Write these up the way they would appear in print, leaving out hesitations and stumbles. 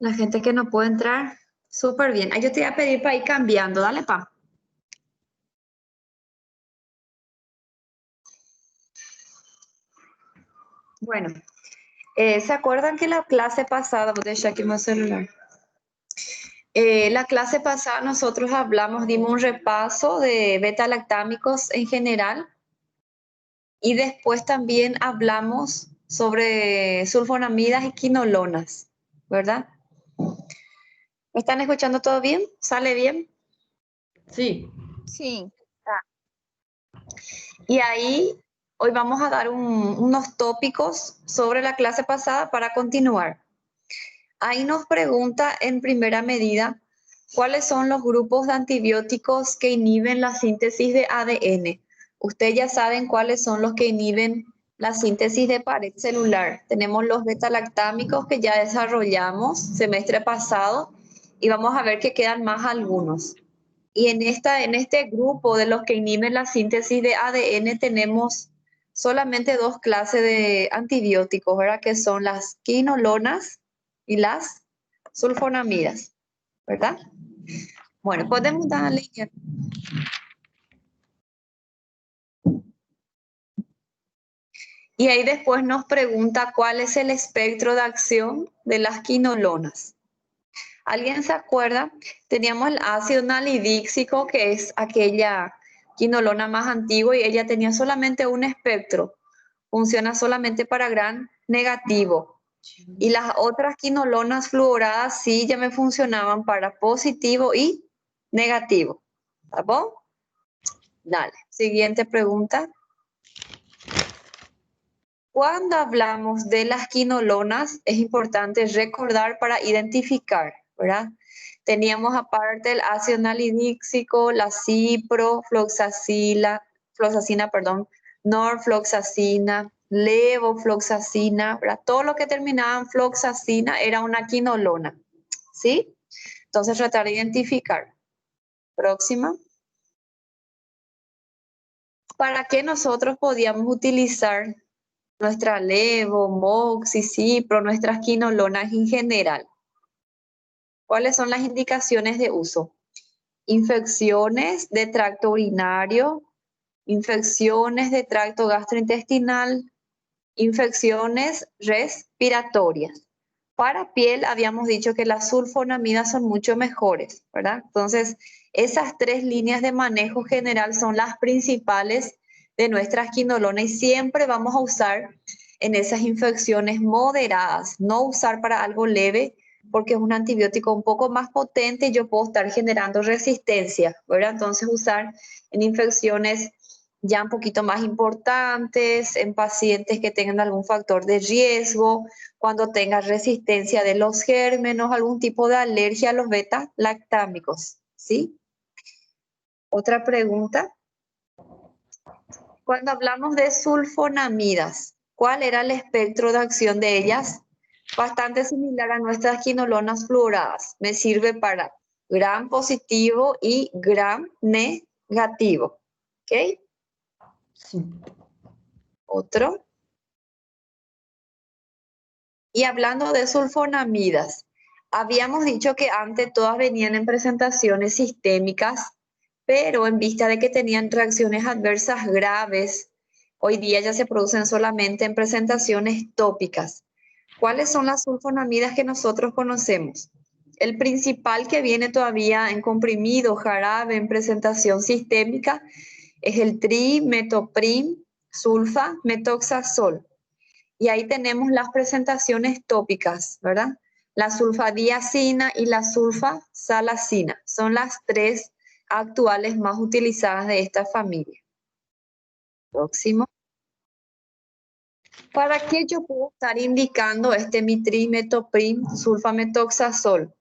La gente que no puede entrar, súper bien. Yo te voy a pedir para ir cambiando. Dale, pa. Bueno, ¿se acuerdan que la clase pasada, voy a dejar aquí mi celular? La clase pasada nosotros dimos un repaso de beta-lactámicos en general y después también hablamos sobre sulfonamidas y quinolonas, ¿verdad? ¿Me están escuchando todo bien? ¿Sale bien? Sí. Sí. Y ahí hoy vamos a dar unos tópicos sobre la clase pasada para continuar. Ahí nos pregunta en primera medida cuáles son los grupos de antibióticos que inhiben la síntesis de ADN. Ustedes ya saben cuáles son los que inhiben la síntesis de pared celular. Tenemos los beta-lactámicos que ya desarrollamos semestre pasado y vamos a ver que quedan más algunos. Y en este grupo de los que inhiben la síntesis de ADN tenemos solamente dos clases de antibióticos, ¿verdad? Que son las quinolonas y las sulfonamidas, ¿verdad? Bueno, podemos darle. Y ahí después nos pregunta cuál es el espectro de acción de las quinolonas. ¿Alguien se acuerda? Teníamos el ácido nalidíxico, que es aquella quinolona más antigua, y ella tenía solamente un espectro. Funciona solamente para gran negativo. Y las otras quinolonas fluoradas sí ya me funcionaban para positivo y negativo. ¿Está bien? Dale. Siguiente pregunta. Cuando hablamos de las quinolonas, es importante recordar para identificar, ¿verdad? Teníamos aparte el ácido nalidíxico, la ciprofloxacina, norfloxacina, levofloxacina, ¿verdad? Todo lo que terminaba en floxacina era una quinolona, ¿sí? Entonces tratar de identificar. Próxima. ¿Para qué nosotros podíamos utilizar nuestra levo, mox y cipro, nuestras quinolonas en general? ¿Cuáles son las indicaciones de uso? Infecciones de tracto urinario, infecciones de tracto gastrointestinal, infecciones respiratorias. Para piel habíamos dicho que las sulfonamidas son mucho mejores, ¿verdad? Entonces, esas tres líneas de manejo general son las principales de nuestras quinolonas y siempre vamos a usar en esas infecciones moderadas, no usar para algo leve porque es un antibiótico un poco más potente y yo puedo estar generando resistencia, ¿verdad? Entonces usar en infecciones ya un poquito más importantes, en pacientes que tengan algún factor de riesgo, cuando tengan resistencia de los gérmenes, algún tipo de alergia a los beta-lactámicos, ¿sí? Otra pregunta. Cuando hablamos de sulfonamidas, ¿cuál era el espectro de acción de ellas? Bastante similar a nuestras quinolonas fluoradas. Me sirve para gram positivo y gram negativo. ¿Ok? Sí. Otro. Y hablando de sulfonamidas, habíamos dicho que antes todas venían en presentaciones sistémicas, pero en vista de que tenían reacciones adversas graves, hoy día ya se producen solamente en presentaciones tópicas. ¿Cuáles son las sulfonamidas que nosotros conocemos? El principal que viene todavía en comprimido, jarabe, en presentación sistémica, es el trimetoprim, sulfa, metoxazol. Y ahí tenemos las presentaciones tópicas, ¿verdad? La sulfadiazina y la sulfasalacina son las tres actuales más utilizadas de esta familia. Próximo. ¿Para qué yo puedo estar indicando este mitrimetoprim sulfametoxazol?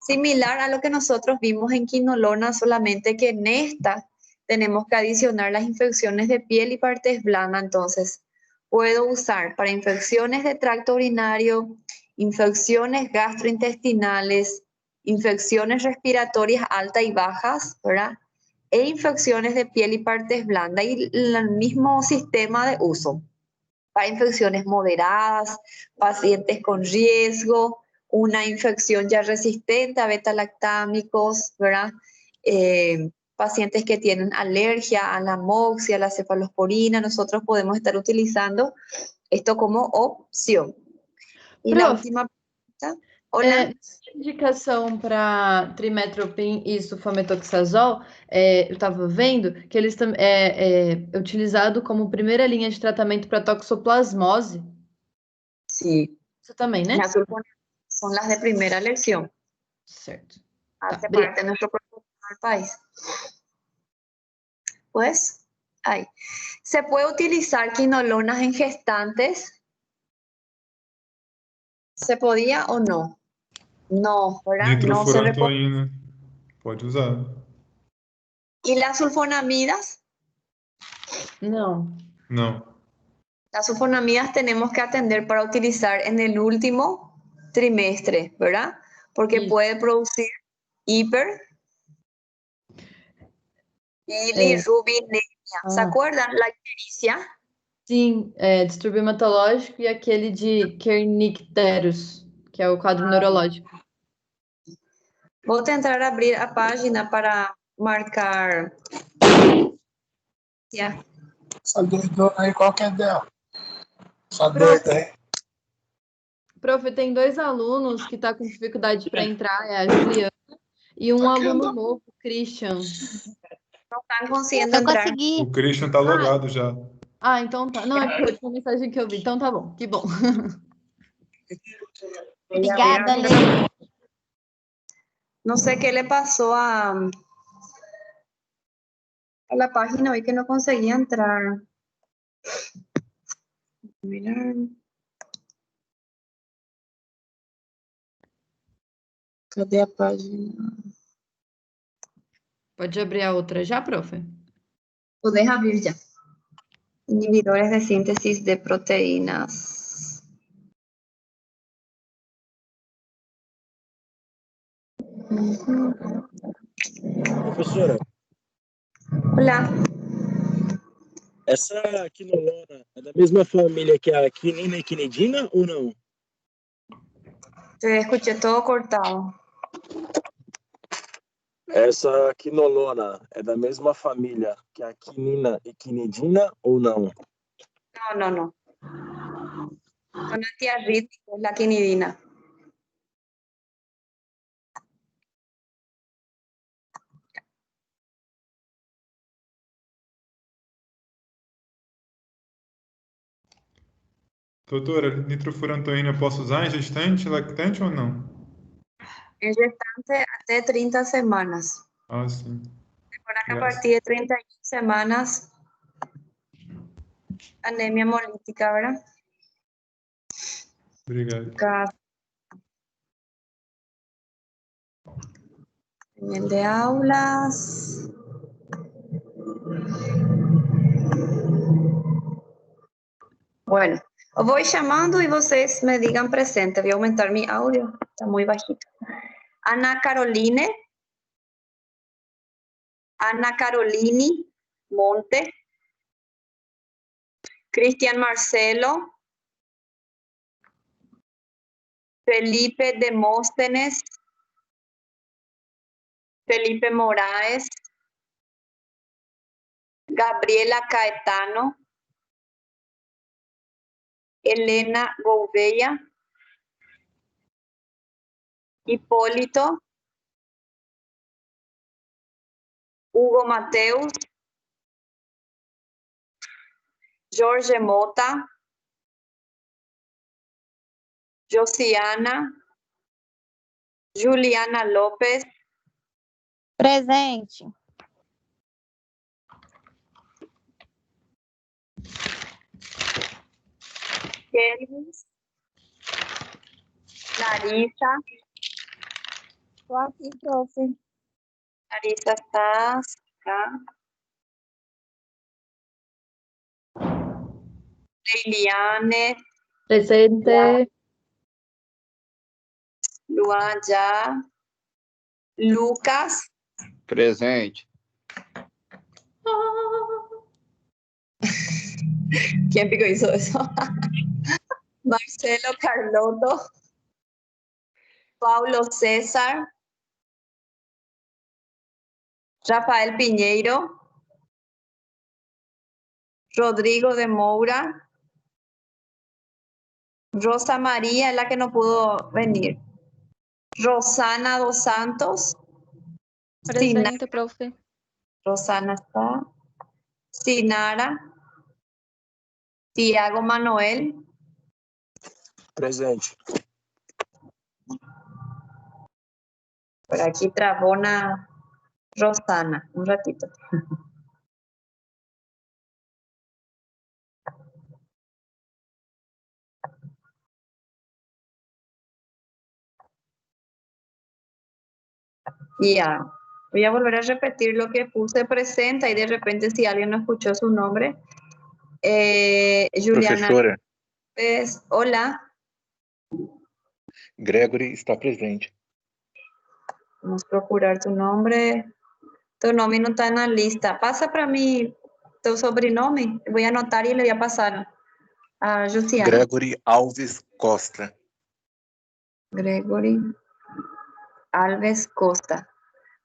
Similar a lo que nosotros vimos en quinolona, solamente que en esta tenemos que adicionar las infecciones de piel y partes blandas. Entonces, puedo usar para infecciones de tracto urinario, infecciones gastrointestinales, infecciones respiratorias altas y bajas, ¿verdad? E infecciones de piel y partes blandas y el mismo sistema de uso para infecciones moderadas, pacientes con riesgo, una infección ya resistente a beta-lactámicos, ¿verdad? Pacientes que tienen alergia a la moxia, a la cefalosporina, nosotros podemos estar utilizando esto como opción. Y la Prof, última pregunta. Hola. indicação para trimestoprim e sulfametoxazol, eu estava vendo que eles é utilizado como primeira linha de tratamento para toxoplasmose. Sí, Isso também, né? las sulfonilureas son las de primera elección. Certo. Hace obrigada. parte de nuestro protocolo del país. Pues, ahí. ¿Se puede utilizar quinolonas en gestantes? ¿Se podía o no? No, ¿verdad? No se recomienda. Nitrofurantoína. Pode usar. ¿Y las sulfonamidas? Não. Não. Las sulfonamidas tenemos que atender para utilizar en el último trimestre, ¿verdad? Porque Isso. puede producir hiper bilirrubinemia. ¿Se acuerdan? La ictericia. Sim, distúrbio hematológico e aquele de Kernicterus, que é o quadro neurológico. Vou tentar abrir a página para marcar. Yeah. Essa doidona aí, qual que é dela? Essa doida aí. Prof, tem 2 alunos que tá com dificuldade para entrar, é a Juliana, e um aluno novo, o Christian. Não estão conseguindo Eu entrar. consegui. O Christian tá logado já. Ah, então tá. Não, é porque a última mensagem que eu vi. Então tá bom, que bom. Obrigada, Lê. No sé qué le pasó a la página hoy que no conseguía entrar. Mirar. Cadê a página? Pode abrir a outra já, prof? Podés abrir ya. Inhibidores de síntesis de proteínas. Professora, Hola. essa quinolona é da mesma família que a quinina e quinidina ou não? Te escuché todo cortado. Essa quinolona é da mesma família que a quinina e quinidina ou não? No. Son antiarrítmicos, la quinidina. Doutora, nitrofurantoína eu posso usar em gestante, lactante ou não? En gestante hasta 30 semanas. Ah, sim. Recuerda que a Gracias. partir de 31 semanas, anemia hemolítica, ¿verdad? Obrigado. Acá. Nivel de aulas. Bueno, os voy llamando y vocês me digan presente. Voy a aumentar mi audio, está muy bajito. Ana Caroline. Ana Carolini Monte. Cristian Marcelo. Felipe Demóstenes. Felipe Moraes. Gabriela Caetano. Elena Gouveia. Hipólito. Hugo Mateus. Jorge Mota. Josiana. Juliana López. Presente. Kelvis. Larissa. Estou aqui, prof. Larissa está acá. Leiliane. Presente. Luan já. Lucas. Presente. ¿Quién pico hizo eso? Marcelo Carlotto. Paulo César, Rafael Piñeiro, Rodrigo de Moura, Rosa María, la que no pudo venir, Rosana dos Santos, Presente, profe. Rosana está, Sinara, Tiago Manuel, Presente. por aquí Trabona Rosana, un ratito. Ya, voy a volver a repetir lo que puse presenta y de repente si alguien no escuchó su nombre. Juliana Professora, Lopes, hola, Gregory está presente. vamos a procurar tu nombre. Tu nombre no está en la lista. Pasa para mí tu sobrenome, voy a anotar y le voy a pasar a Juliana. Gregory Alves Costa. Gregory Alves Costa.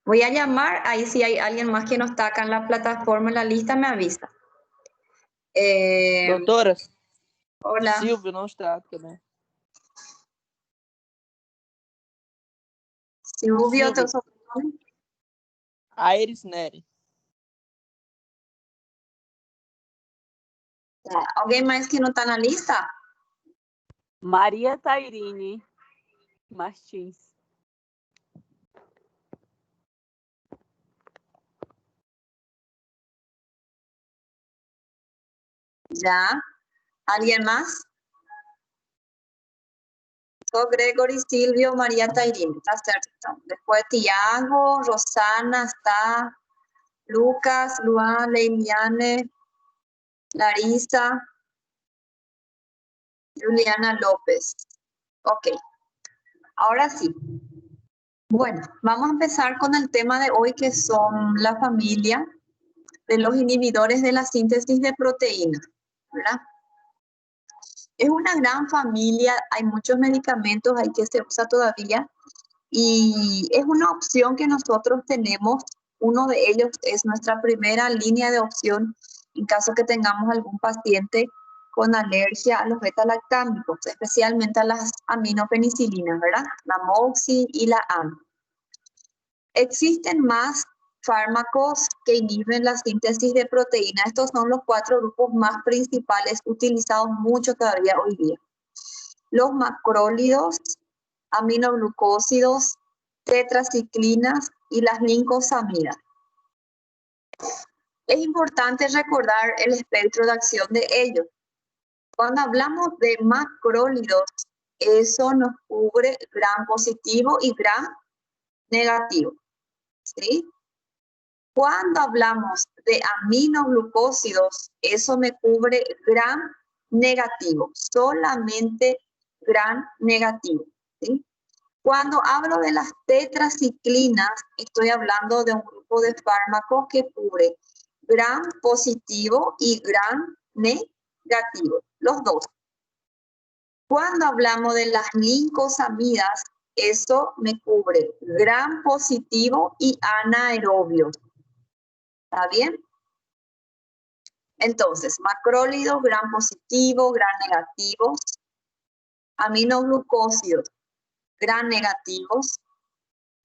Voy a llamar, ahí si hay alguien más que no está acá en la plataforma, en la lista, me avisa. Doutora, Hola. Silvio não está também. Silvio, teu Silvio. sobrenome? Aires Neri. Tá. Alguém mais que não está na lista? Maria Tairine Martins. Já. Alguém mais? Só Gregory, Silvio, Maria Tairine. Tá certo, então. Depois Tiago, Rosana, está, Lucas, Luan, Leiliane, Larissa, Juliana López. Ok. Ahora sí. Bueno, vamos a empezar con el tema de hoy, que son la familia de los inhibidores de la síntesis de proteínas, ¿verdad? Es una gran familia, hay muchos medicamentos ahí que se usa todavía y es una opción que nosotros tenemos. Uno de ellos es nuestra primera línea de opción en caso que tengamos algún paciente con alergia a los beta-lactámicos, especialmente a las aminopenicilinas, ¿verdad? La moxi y la AM. Existen más fármacos que inhiben la síntesis de proteína. Estos son los 4 grupos más principales utilizados mucho todavía hoy día. Los macrólidos, aminoglucósidos, tetraciclinas y las lincosamidas. Es importante recordar el espectro de acción de ellos. Cuando hablamos de macrólidos, eso nos cubre gram positivo y gram negativo, ¿sí? Cuando hablamos de aminoglucósidos, eso me cubre gram negativo, solamente gram negativo, ¿sí? Cuando hablo de las tetraciclinas, estoy hablando de un grupo de fármacos que cubre gram positivo y gram negativo, los dos. Cuando hablamos de las lincosamidas, eso me cubre gram positivo y anaerobios. ¿Está bien? Entonces, macrólidos, gram positivo, gram negativos, aminoglucósidos, gram negativos,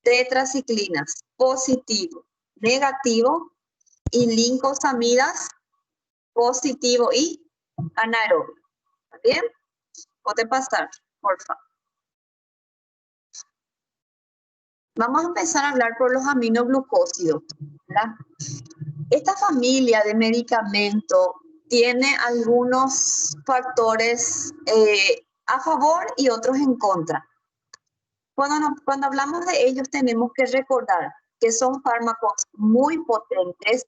tetraciclinas, positivo, negativo, y lincosamidas, positivo y anaerobio. ¿Está bien? Puede pasar, por favor. Vamos a empezar a hablar por los aminoglucósidos, ¿verdad? Esta familia de medicamentos tiene algunos factores a favor y otros en contra. Cuando hablamos de ellos tenemos que recordar que son fármacos muy potentes,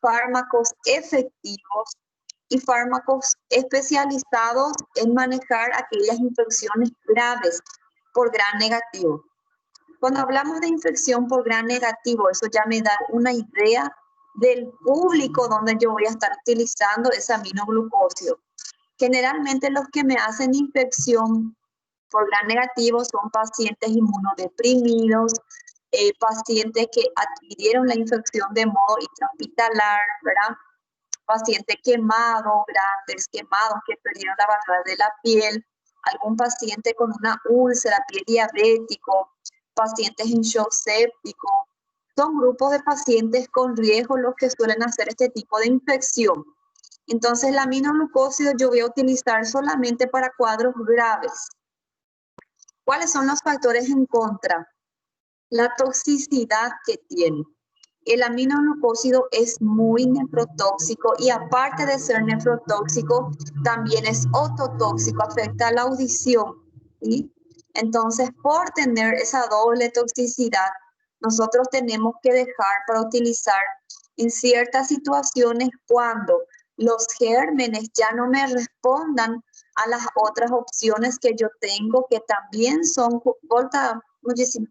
fármacos efectivos y fármacos especializados en manejar aquellas infecciones graves por gram negativo. Cuando hablamos de infección por gram negativo, eso ya me da una idea del público donde yo voy a estar utilizando ese aminoglucósido. Generalmente los que me hacen infección por gram negativo son pacientes inmunodeprimidos, pacientes que adquirieron la infección de modo intrahospitalar, ¿verdad? Pacientes quemados, grandes quemados que perdieron la barrera de la piel, algún paciente con una úlcera, pie diabético, pacientes en shock séptico. Son grupos de pacientes con riesgo los que suelen hacer este tipo de infección. Entonces, el aminoglucósido yo voy a utilizar solamente para cuadros graves. ¿Cuáles son los factores en contra? La toxicidad que tiene. El aminoglucósido es muy nefrotóxico y aparte de ser nefrotóxico, también es ototóxico, afecta a la audición, ¿sí? Entonces, por tener esa doble toxicidad, nosotros tenemos que dejar para utilizar en ciertas situaciones cuando los gérmenes ya no me respondan a las otras opciones que yo tengo, que también son, volta muchísimo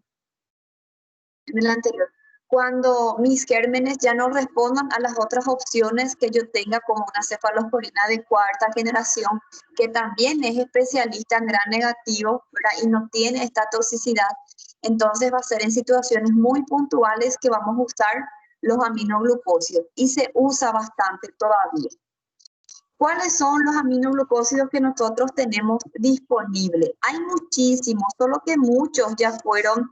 en el anterior, cuando mis gérmenes ya no respondan a las otras opciones que yo tenga, como una cefalosporina de cuarta generación, que también es especialista en gram negativo, ¿verdad? Y no tiene esta toxicidad. Entonces va a ser en situaciones muy puntuales que vamos a usar los aminoglucósidos y se usa bastante todavía. ¿Cuáles son los aminoglucósidos que nosotros tenemos disponibles? Hay muchísimos, solo que muchos ya fueron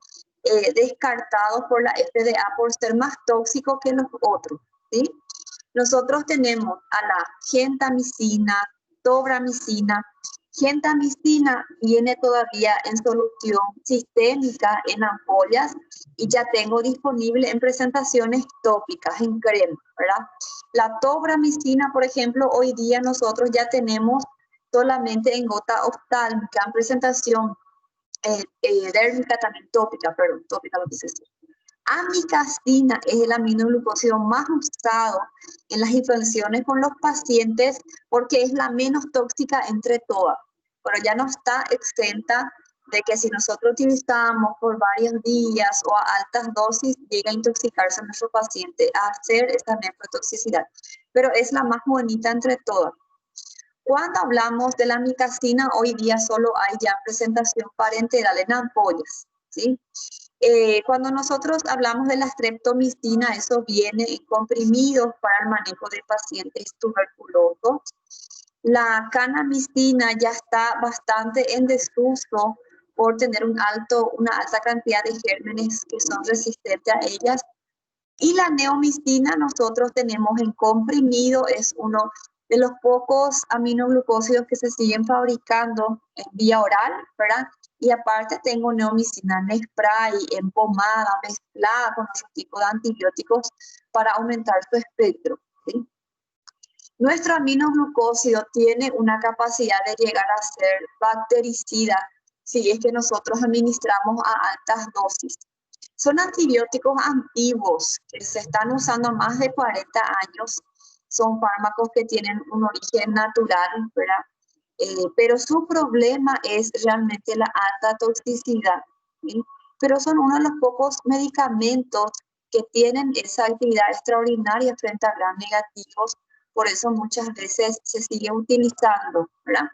descartados por la FDA por ser más tóxicos que los otros, ¿sí? Nosotros tenemos a la gentamicina, tobramicina. Gentamicina viene todavía en solución sistémica en ampollas y ya tengo disponible en presentaciones tópicas, en crema, ¿verdad? La tobramicina, por ejemplo, hoy día nosotros ya tenemos solamente en gota oftálmica, en presentación dérmica también tópica, perdón, tópica lo que se dice. Amicacina es el aminoglucósido más usado en las infecciones con los pacientes porque es la menos tóxica entre todas, pero ya no está exenta de que si nosotros utilizamos por varios días o a altas dosis llega a intoxicarse a nuestro paciente, a hacer esta nefrotoxicidad, pero es la más bonita entre todas. Cuando hablamos de la amicacina, hoy día solo hay ya presentación parenteral en ampollas, ¿sí? Cuando nosotros hablamos de la streptomicina, eso viene en comprimidos para el manejo de pacientes tuberculosos. La canamicina ya está bastante en desuso por tener una alta cantidad de gérmenes que son resistentes a ellas. Y la neomicina nosotros tenemos en comprimido, es uno de los pocos aminoglucósidos que se siguen fabricando en vía oral, ¿verdad? Y aparte tengo neomicina en spray, en pomada, mezclada con otro tipo de antibióticos para aumentar su espectro, ¿sí? Nuestro aminoglucósido tiene una capacidad de llegar a ser bactericida si es que nosotros administramos a altas dosis. Son antibióticos antiguos que se están usando más de 40 años. Son fármacos que tienen un origen natural, ¿verdad? Pero su problema es realmente la alta toxicidad, ¿sí? Pero son uno de los pocos medicamentos que tienen esa actividad extraordinaria frente a gram negativos, por eso muchas veces se sigue utilizando, ¿verdad?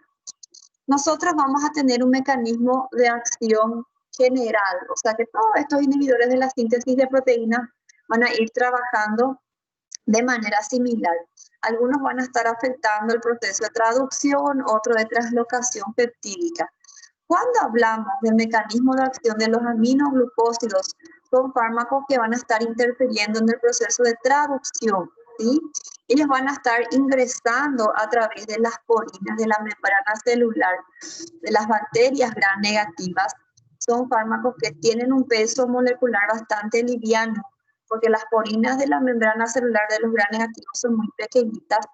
Nosotros vamos a tener un mecanismo de acción general, o sea que todos estos inhibidores de la síntesis de proteínas van a ir trabajando de manera similar. Algunos van a estar afectando el proceso de traducción, otro de translocación peptídica. Cuando hablamos del mecanismo de acción de los aminoglucósidos, son fármacos que van a estar interfiriendo en el proceso de traducción, ¿sí? Ellos van a estar ingresando a través de las porinas de la membrana celular de las bacterias gram negativas. Son fármacos que tienen un peso molecular bastante liviano, porque las porinas de la membrana celular de los gram negativos son muy pequeñitas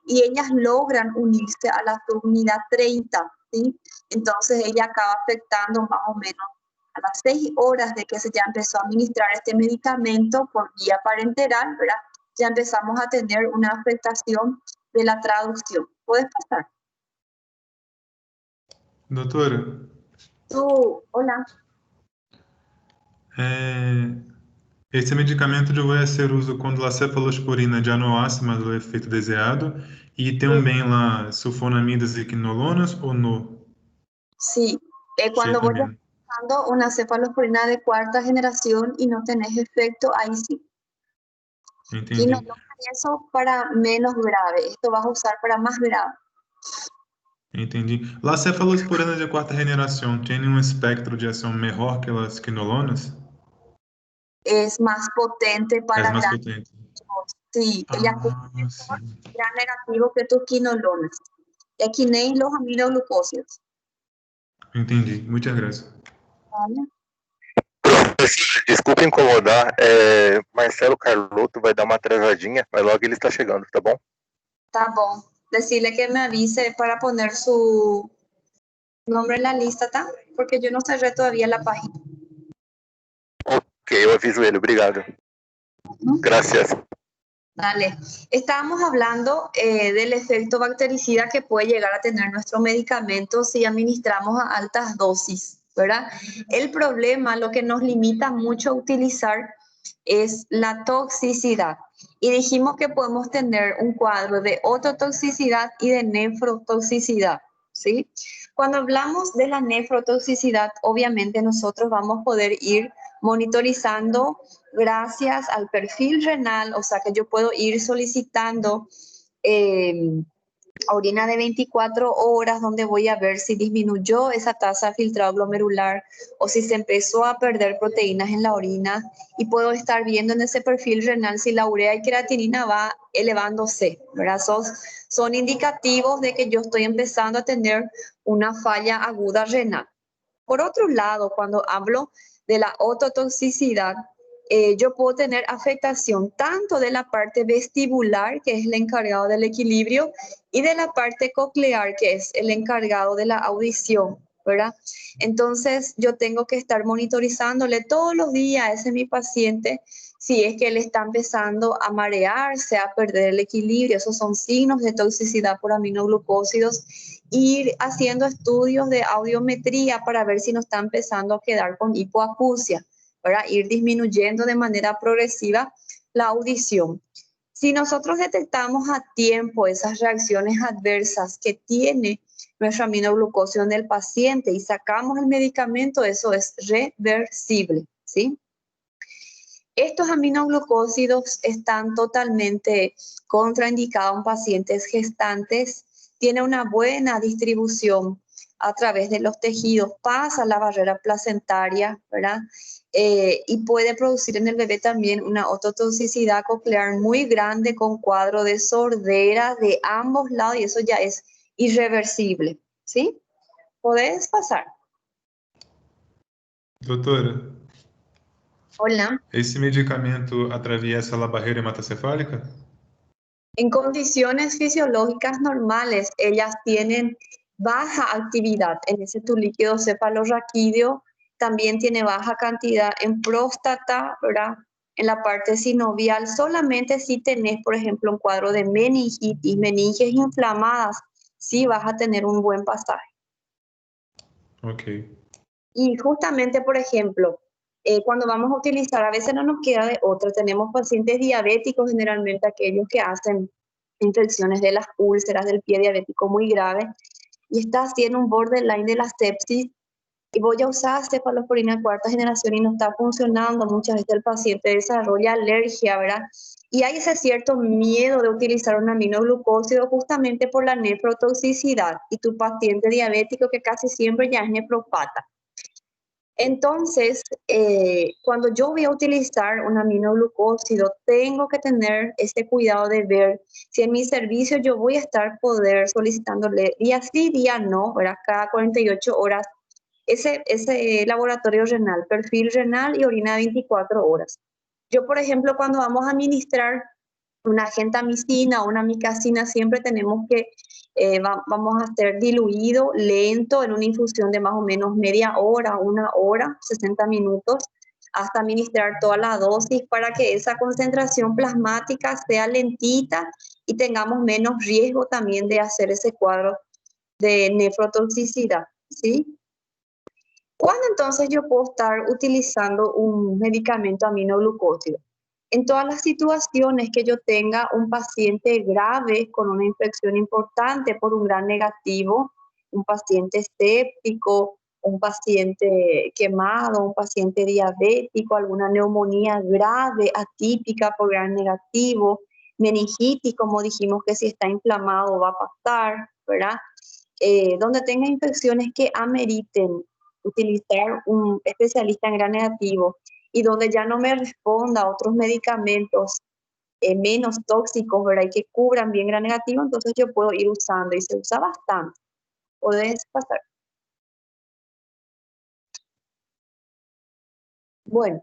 y ellas logran unirse a la subunidad 30, ¿sí? Entonces ella acaba afectando más o menos a las 6 horas de que se ya empezó a administrar este medicamento por vía parenteral, ¿verdad? Ya empezamos a tener una afectación de la traducción. ¿Puedes pasar? Doutora, Hola. esse medicamento eu vou ser uso quando a cefalosporina já não hace mais o efeito desejado e também lá sulfonamidas e quinolonas ou não? Sí, Cuando Sí, vos ya también. estás usando una cefalosporina de cuarta generación y no tenés efecto, ahí sí. Entendi. Quinolona y eso para menos grave. Esto vas a usar para más grave. Entendi. Las cefalosporinas de quarta generação têm um espectro de ação melhor que as quinolonas? Es más potente É para mais gran potente. sí, ella cumple Ah, sim. gran negativo que tus quinolonas. Y aquí nem los aminoglucósidos. Entendi. Muitas graças. ¿Vale? Professor, desculpa incomodar, Marcelo Carlotto vai dar uma atrasadinha, mas logo ele está chegando, tá bom? Está bom. Decirle que me avise para poner su nombre en la lista, ¿tá? Porque yo no cerré todavía la página. Ok, eu aviso ele, obrigado. Gracias. Dale. Estábamos hablando del efecto bactericida que puede llegar a tener nuestro medicamento si administramos a altas dosis, ¿verdad? El problema, lo que nos limita mucho a utilizar es la toxicidad. Y dijimos que podemos tener un cuadro de ototoxicidad y de nefrotoxicidad, ¿sí? Cuando hablamos de la nefrotoxicidad, obviamente nosotros vamos a poder ir monitorizando gracias al perfil renal, o sea que yo puedo ir solicitando orina de 24 horas donde voy a ver si disminuyó esa tasa de filtrado glomerular o si se empezó a perder proteínas en la orina y puedo estar viendo en ese perfil renal si la urea y creatinina va elevándose, ¿verdad? Son indicativos de que yo estoy empezando a tener una falla aguda renal. Por otro lado, cuando hablo de la ototoxicidad, yo puedo tener afectación tanto de la parte vestibular, que es el encargado del equilibrio, y de la parte coclear, que es el encargado de la audición, ¿verdad? Entonces, yo tengo que estar monitorizándole todos los días a ese mi paciente si es que él está empezando a marearse, a perder el equilibrio. Esos son signos de toxicidad por aminoglucósidos. Ir haciendo estudios de audiometría para ver si no está empezando a quedar con hipoacusia, ¿verdad? Ir disminuyendo de manera progresiva la audición. Si nosotros detectamos a tiempo esas reacciones adversas que tiene nuestra aminoglucosia en el paciente y sacamos el medicamento, eso es reversible, ¿sí? Estos aminoglucósidos están totalmente contraindicados en pacientes gestantes, tiene una buena distribución a través de los tejidos, pasa la barrera placentaria, ¿verdad? Y puede producir en el bebé también una ototoxicidad coclear muy grande con cuadro de sordera de ambos lados y eso ya es irreversible, ¿sí? ¿Podés pasar? Doutora, Hola. esse medicamento atraviessa a barreira hematocefálica? En condiciones fisiológicas normales, ellas tienen baja actividad en ese tu líquido cefalorraquídeo, también tiene baja cantidad en próstata, ¿verdad? En la parte sinovial, solamente si tenés, por ejemplo, un cuadro de meningitis, meninges inflamadas, sí vas a tener un buen pasaje. Ok. Y justamente, por ejemplo, cuando vamos a utilizar, a veces no nos queda de otra, tenemos pacientes diabéticos, generalmente aquellos que hacen infecciones de las úlceras del pie diabético muy grave, y está haciendo un borderline de la sepsis, y voy a usar cefalosporina de cuarta generación y no está funcionando, muchas veces el paciente desarrolla alergia, ¿verdad? Y hay ese cierto miedo de utilizar un aminoglucósido justamente por la nefrotoxicidad, y tu paciente diabético que casi siempre ya es nefropata. Entonces, cuando yo voy a utilizar un aminoglucósido, tengo que tener este cuidado de ver si en mi servicio yo voy a estar poder solicitándole día sí, día no, ¿verdad? Cada 48 horas, ese laboratorio renal, perfil renal y orina 24 horas. Yo, por ejemplo, cuando vamos a administrar una gentamicina o una amicacina, siempre tenemos que, vamos a hacer diluido, lento, en una infusión de más o menos media hora, 1 hora, 60 minutos, hasta administrar toda la dosis para que esa concentración plasmática sea lentita y tengamos menos riesgo también de hacer ese cuadro de nefrotoxicidad, ¿sí? ¿Cuándo entonces yo puedo estar utilizando un medicamento aminoglucósido? En todas las situaciones que yo tenga un paciente grave con una infección importante por un gran negativo, un paciente séptico, un paciente quemado, un paciente diabético, alguna neumonía grave, atípica por gran negativo, meningitis, como dijimos que si está inflamado va a pasar, ¿verdad? Donde tenga infecciones que ameriten utilizar un especialista en gran negativo y donde ya no me responda a otros medicamentos menos tóxicos, ¿verdad? Y que cubran bien gran negativo, entonces yo puedo ir usando y se usa bastante. Puedes pasar. Bueno,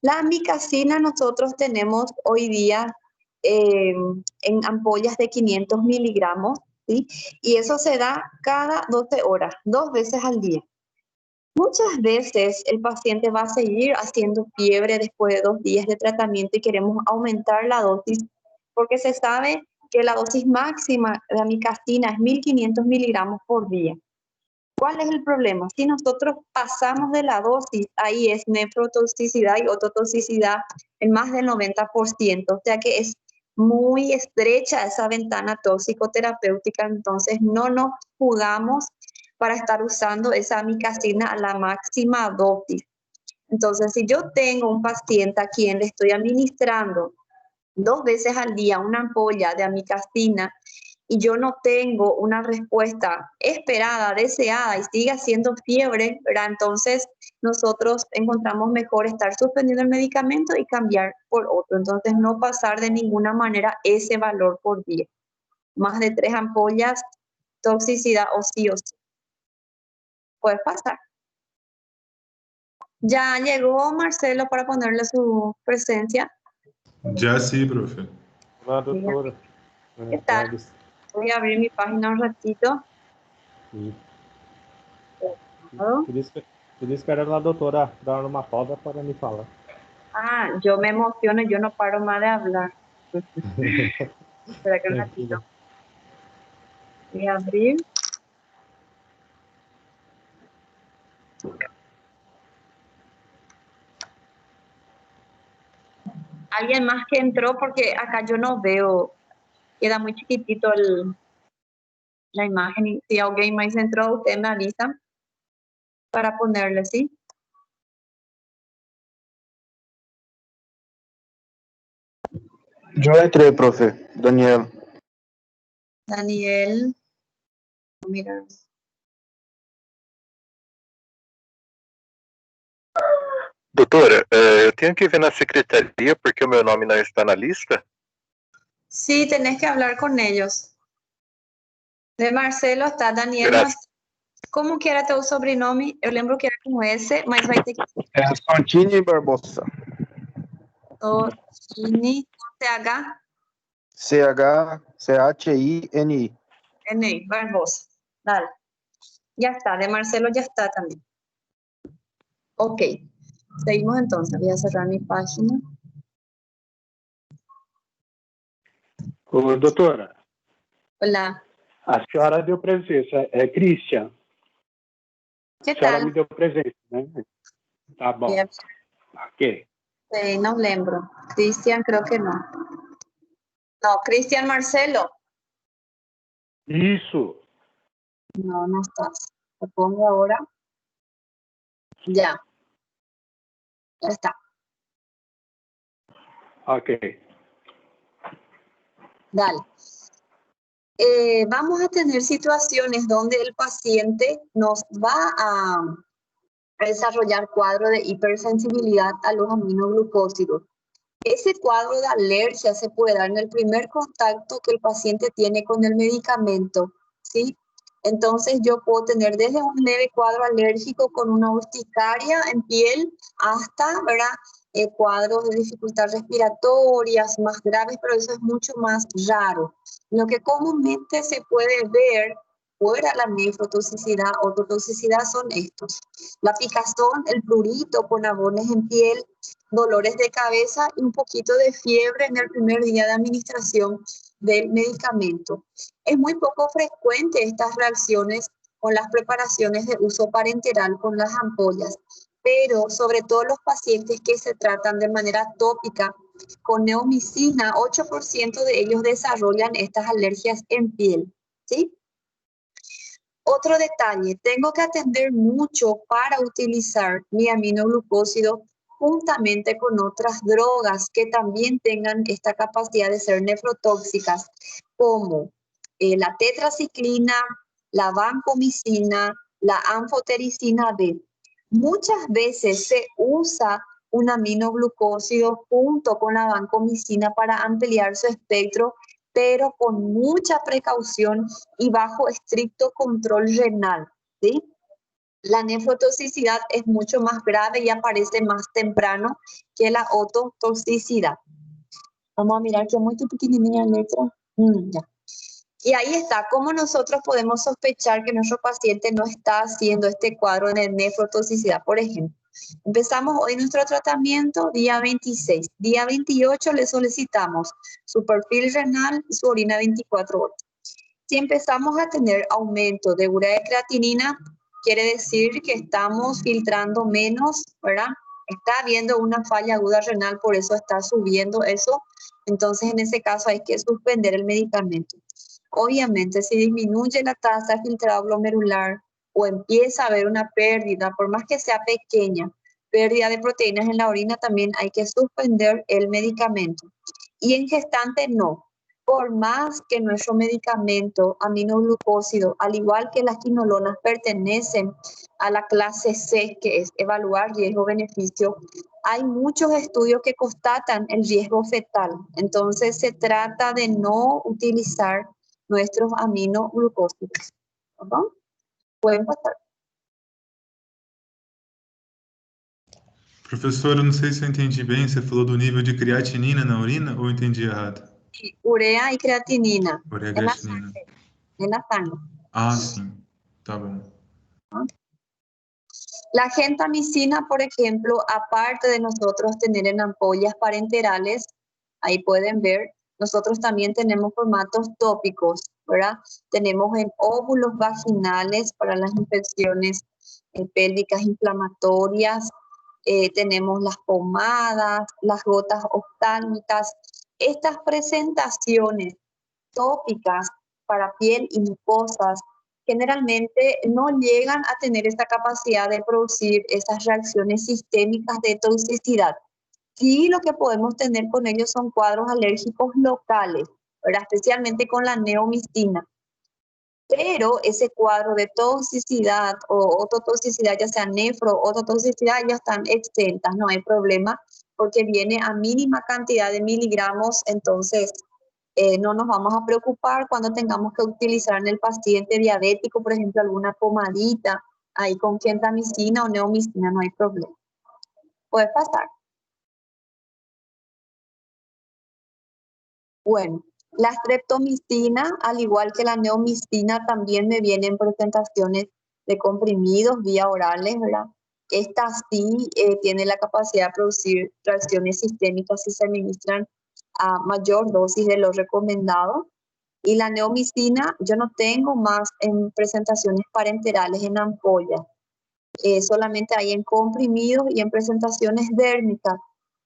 la amikacina nosotros tenemos hoy día en ampollas de 500 miligramos, ¿sí? Y eso se da cada 12 horas, 2 veces al día. Muchas veces el paciente va a seguir haciendo fiebre después de 2 días de tratamiento y queremos aumentar la dosis porque se sabe que la dosis máxima de amikacina es 1500 miligramos por día. ¿Cuál es el problema? Si nosotros pasamos de la dosis, ahí es nefrotoxicidad y ototoxicidad en más del 90%, o sea que es muy estrecha esa ventana tóxico-terapéutica, entonces no nos jugamos para estar usando esa amikacina a la máxima dosis. Entonces, si yo tengo un paciente a quien le estoy administrando 2 veces al día una ampolla de amikacina y yo no tengo una respuesta esperada, deseada y sigue haciendo fiebre, ¿verdad? Entonces nosotros encontramos mejor estar suspendiendo el medicamento y cambiar por otro. Entonces no pasar de ninguna manera ese valor por día. Más de 3 ampollas, toxicidad o sí. Puede pasar. Ya llegó Marcelo para ponerle su presencia. Ya sí, profe. Olá, doutora. ¿Qué tal? Voy a abrir mi página un ratito. Queria esperar a doutora dar uma pausa para me falar. Ah, yo me emociono, yo no paro más de hablar. Espera que un ratito. Voy a abrir. Alguien más que entró porque acá yo no veo, queda muy chiquitito la imagen. Y si alguien más entró, usted me avisa para ponerle, ¿sí? Yo entrei, profe. Daniel. Daniel. Mira. Doutora, eu tenho que ver na secretaria porque o meu nome não está na lista? Sí, tenés que hablar con ellos. De Marcelo está Daniel. Graças. Como que era teu sobrenome? Eu lembro que era com esse, mas vai ter que... Santini Barbosa. Santini, CH? CHINI. N, Barbosa. Dale. Ya está, de Marcelo ya está también. Ok. Seguimos entonces. Voy a cerrar mi página. Ô, doutora. Olá. A senhora deu presença. É Christian. Que tal? A senhora tal? me deu presença, né? Tá bom. Ok. Sí, no lembro. Cristian, creo que no. No, Cristian Marcelo. Isso. No, no estás. Lo pongo ahora. Ya. Ya está. Ok. Dale. Vamos a tener situaciones donde el paciente nos va a desarrollar cuadro de hipersensibilidad a los aminoglucósidos. Ese cuadro de alergia se puede dar en el primer contacto que el paciente tiene con el medicamento, ¿sí? Entonces yo puedo tener desde un leve cuadro alérgico con una urticaria en piel hasta, ¿verdad? Cuadros de dificultad respiratorias más graves, pero eso es mucho más raro. Lo que comúnmente se puede ver fuera la nefrotoxicidad o ototoxicidad son estos: la picazón, el prurito con abones en piel, dolores de cabeza y un poquito de fiebre en el primer día de administración del medicamento. Es muy poco frecuente estas reacciones con las preparaciones de uso parenteral con las ampollas, pero sobre todo los pacientes que se tratan de manera tópica con neomicina, 8% de ellos desarrollan estas alergias en piel, ¿sí? Otro detalle, tengo que atender mucho para utilizar mi aminoglucósido juntamente con otras drogas que también tengan esta capacidad de ser nefrotóxicas, como la tetraciclina, la vancomicina, la anfotericina B. Muchas veces se usa un aminoglucósido junto con la vancomicina para ampliar su espectro, pero con mucha precaución y bajo estricto control renal, ¿sí? La nefrotoxicidad es mucho más grave y aparece más temprano que la ototoxicidad. Vamos a mirar que es muy pequeña la letra. Ya. Y ahí está, cómo nosotros podemos sospechar que nuestro paciente no está haciendo este cuadro de nefrotoxicidad. Por ejemplo, empezamos hoy nuestro tratamiento día 26. Día 28 le solicitamos su perfil renal y su orina 24 horas. Si empezamos a tener aumento de urea de creatinina, quiere decir que estamos filtrando menos, ¿verdad? Está habiendo una falla aguda renal, por eso está subiendo eso. Entonces, en ese caso hay que suspender el medicamento. Obviamente, si disminuye la tasa de filtrado glomerular o empieza a haber una pérdida, por más que sea pequeña, pérdida de proteínas en la orina, también hay que suspender el medicamento. Y en gestante no. Por más que nuestro medicamento aminoglucósido, al igual que las quinolonas, pertenecen a la clase C, que es evaluar riesgo-beneficio, hay muchos estudios que constatan el riesgo fetal. Entonces se trata de no utilizar nuestros aminoglucósidos. ¿No? Pueden pasar. Professor, eu não sei se eu entendi bem, você falou do nível de creatinina na urina ou eu entendi errado? Urea y creatinina. Urea e En la creatinina. sangre. En la sangre. Ah, sim. Tá bom. La gentamicina, por ejemplo, aparte de nosotros tener en ampollas parenterales, ahí pueden ver, nosotros también tenemos formatos tópicos, ¿verdad? Tenemos en óvulos vaginales para las infecciones pélvicas inflamatorias, tenemos las pomadas, las gotas oftálmicas. Estas presentaciones tópicas para piel y mucosas generalmente no llegan a tener esta capacidad de producir esas reacciones sistémicas de toxicidad. Sí, lo que podemos tener con ellos son cuadros alérgicos locales, ¿verdad? Especialmente con la neomicina. Pero ese cuadro de toxicidad o ototoxicidad, ya sea nefro o ototoxicidad, ya están exentas, no hay problema, porque viene a mínima cantidad de miligramos, entonces no nos vamos a preocupar cuando tengamos que utilizar en el paciente diabético, por ejemplo, alguna pomadita, ahí con gentamicina o neomicina, no hay problema. Puede pasar. Bueno, la streptomicina, al igual que la neomicina, también me vienen presentaciones de comprimidos vía orales, ¿verdad? Esta sí tiene la capacidad de producir reacciones sistémicas si se administran a mayor dosis de lo recomendado. Y la neomicina, yo no tengo más en presentaciones parenterales en ampollas, solamente hay en comprimidos y en presentaciones dérmicas.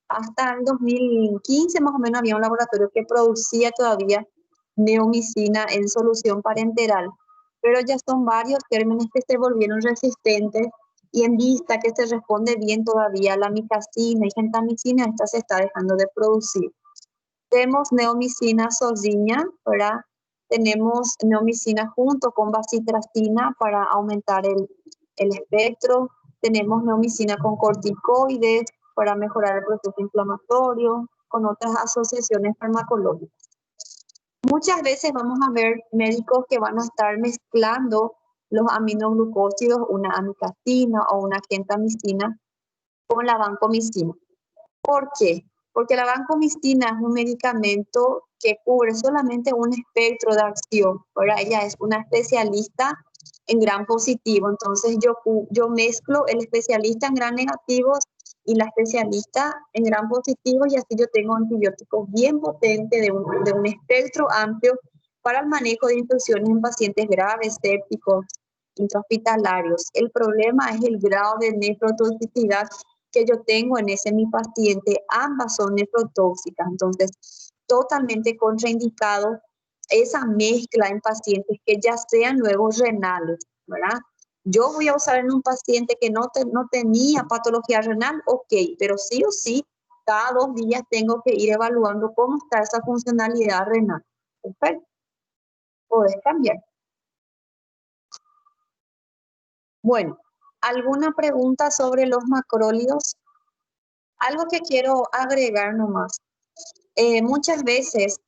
Hasta el 2015 más o menos había un laboratorio que producía todavía neomicina en solución parenteral, pero ya son varios gérmenes que se volvieron resistentes y en vista que se responde bien todavía a la micacina y gentamicina, esta se está dejando de producir. Tenemos neomicina sodiña, ¿verdad? Tenemos neomicina junto con bacitracina para aumentar el espectro. Tenemos neomicina con corticoides para mejorar el proceso inflamatorio, con otras asociaciones farmacológicas. Muchas veces vamos a ver médicos que van a estar mezclando los aminoglucósidos, una amicacina o una gentamicina, con la vancomicina. ¿Por qué? Porque la vancomicina es un medicamento que cubre solamente un espectro de acción. Ahora ella es una especialista en gram positivo, entonces yo mezclo el especialista en gram negativos y la especialista en gram positivo y así yo tengo antibióticos bien potentes de un espectro amplio para el manejo de infecciones en pacientes graves, sépticos, intrahospitalarios. El problema es el grado de nefrotoxicidad que yo tengo en ese mi paciente, ambas son nefrotóxicas, entonces totalmente contraindicado esa mezcla en pacientes que ya sean luego renales, ¿verdad? Yo voy a usar en un paciente que no tenía patología renal, ok, pero sí o sí, cada 2 días tengo que ir evaluando cómo está esa funcionalidad renal. Perfecto. Puedes cambiar. Bueno, ¿alguna pregunta sobre los macrólidos? Algo que quiero agregar nomás. Muchas veces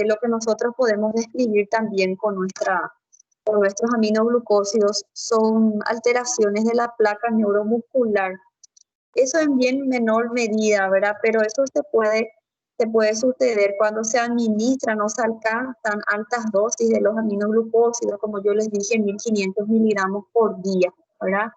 lo que nosotros podemos describir también con nuestros aminoglucósidos son alteraciones de la placa neuromuscular. Eso en bien menor medida, ¿verdad? Pero eso se puede suceder cuando se administran o se alcanzan altas dosis de los aminoglucósidos, como yo les dije, 1500 miligramos por día, ¿verdad?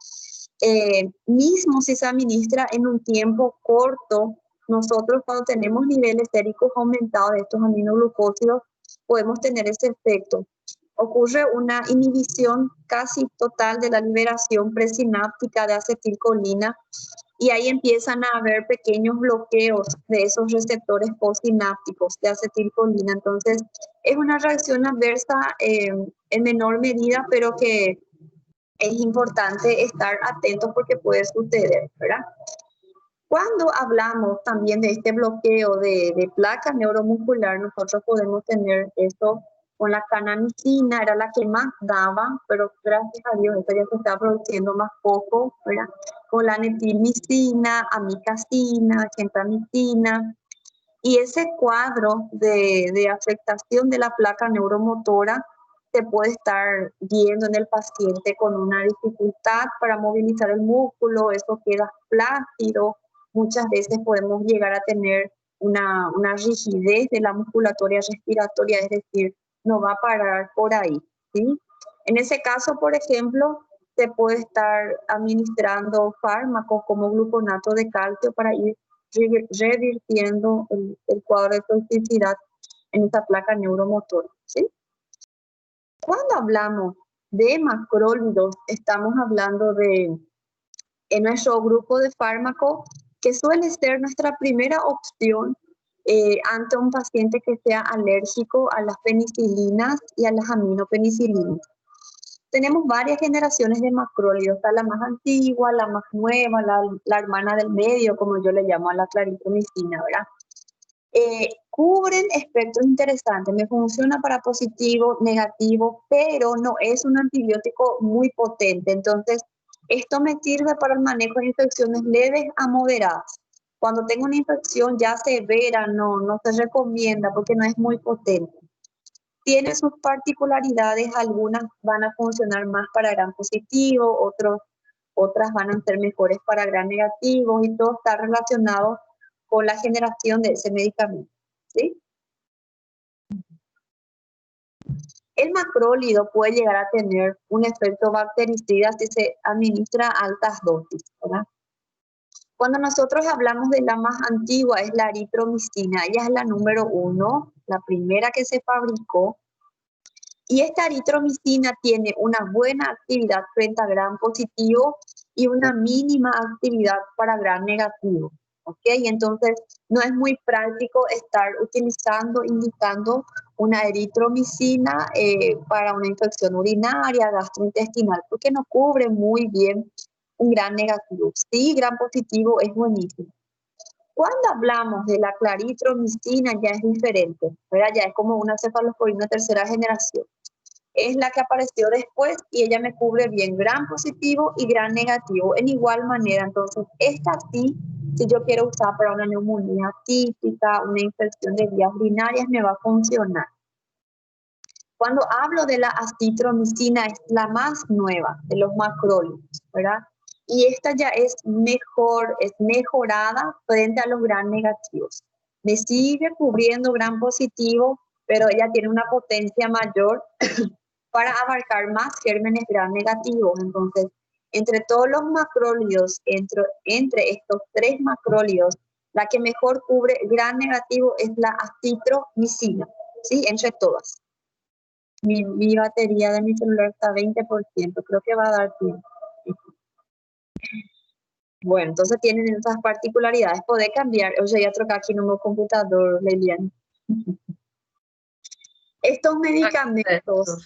Mismo si se administra en un tiempo corto, nosotros cuando tenemos niveles séricos aumentados de estos aminoglucósidos, podemos tener ese efecto. Ocurre una inhibición casi total de la liberación presináptica de acetilcolina y ahí empiezan a haber pequeños bloqueos de esos receptores postsinápticos de acetilcolina. Entonces, es una reacción adversa en menor medida, pero que es importante estar atentos porque puede suceder, ¿verdad? Cuando hablamos también de este bloqueo de placa neuromuscular, nosotros podemos tener eso con la canamicina, era la que más daba, pero gracias a Dios esto ya se está produciendo más poco, ¿verdad? Con la netilmicina, amicacina, gentamicina, y ese cuadro de afectación de la placa neuromotora se puede estar viendo en el paciente con una dificultad para movilizar el músculo, eso queda flácido, muchas veces podemos llegar a tener una rigidez de la musculatura respiratoria, es decir, no va a parar por ahí, ¿sí? En ese caso, por ejemplo, se puede estar administrando fármacos como gluconato de calcio para ir revirtiendo el cuadro de toxicidad en esta placa neuromotora, ¿sí? Cuando hablamos de macrólidos, estamos hablando en nuestro grupo de fármacos que suele ser nuestra primera opción ante un paciente que sea alérgico a las penicilinas y a las aminopenicilinas. Tenemos varias generaciones de macrólidos, está la más antigua, la más nueva, la hermana del medio, como yo le llamo a la claritromicina, ¿verdad? Cubren espectros interesantes, me funciona para positivo, negativo, pero no es un antibiótico muy potente, entonces esto me sirve para el manejo de infecciones leves a moderadas. Cuando tengo una infección ya severa no se recomienda porque no es muy potente. Tiene sus particularidades, algunas van a funcionar más para gran positivo, otras van a ser mejores para gran negativo y todo está relacionado con la generación de ese medicamento, ¿sí? El macrólido puede llegar a tener un efecto bactericida si se administra a altas dosis, ¿verdad? Cuando nosotros hablamos de la más antigua es la eritromicina, ella es la número 1, la primera que se fabricó. Y esta eritromicina tiene una buena actividad frente a gran positivo y una mínima actividad para gran negativo. ¿Ok? Entonces, no es muy práctico estar indicando una eritromicina para una infección urinaria, gastrointestinal, porque no cubre muy bien un gran negativo. Sí, gran positivo es buenísimo. Cuando hablamos de la claritromicina ya es diferente, ¿verdad? Ya es como una cefalosporina tercera generación. Es la que apareció después y ella me cubre bien gran positivo y gran negativo en igual manera. Entonces, esta sí, si yo quiero usar para una neumonía típica, una infección de vías urinarias, me va a funcionar. Cuando hablo de la acitromicina, es la más nueva de los macrólidos, ¿verdad? Y esta ya es mejor, es mejorada frente a los gran negativos. Me sigue cubriendo gran positivo, pero ella tiene una potencia mayor para abarcar más gérmenes gran negativos. Entonces, entre todos los macrólidos, entre estos 3 macrólidos, la que mejor cubre gran negativo es la acitromicina, ¿sí? Entre todas. Mi batería de mi celular está a 20%, creo que va a dar tiempo. Bueno, entonces tienen esas particularidades. Poder cambiar, o sea, ya trocar aquí en un computador, Lelian. Estos medicamentos,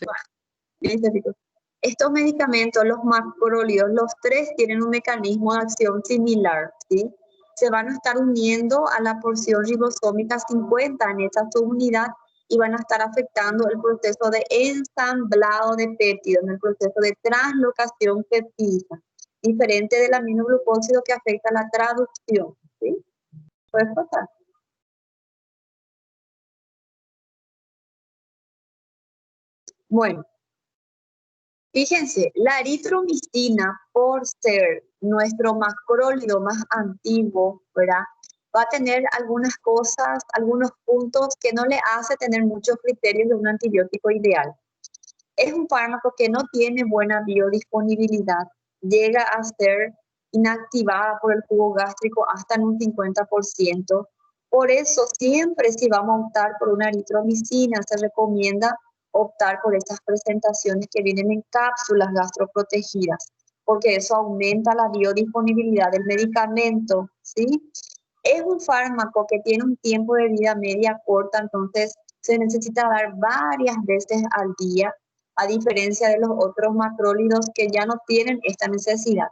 estos medicamentos, los macrólidos, los tres tienen un mecanismo de acción similar, ¿sí? Se van a estar uniendo a la porción ribosómica 50 en esta subunidad y van a estar afectando el proceso de ensamblado de péptidos, en el proceso de translocación peptídica, diferente del aminoglucósido que afecta la traducción, ¿sí? ¿Puedes pasar? Bueno, fíjense, la eritromicina, por ser nuestro macrólido más antiguo, ¿verdad? Va a tener algunas cosas, algunos puntos que no le hace tener muchos criterios de un antibiótico ideal. Es un fármaco que no tiene buena biodisponibilidad, llega a ser inactivada por el jugo gástrico hasta en un 50%. Por eso siempre si vamos a optar por una eritromicina, se recomienda optar por estas presentaciones que vienen en cápsulas gastroprotegidas, porque eso aumenta la biodisponibilidad del medicamento, ¿sí? Es un fármaco que tiene un tiempo de vida media corta, entonces se necesita dar varias veces al día, a diferencia de los otros macrólidos que ya no tienen esta necesidad.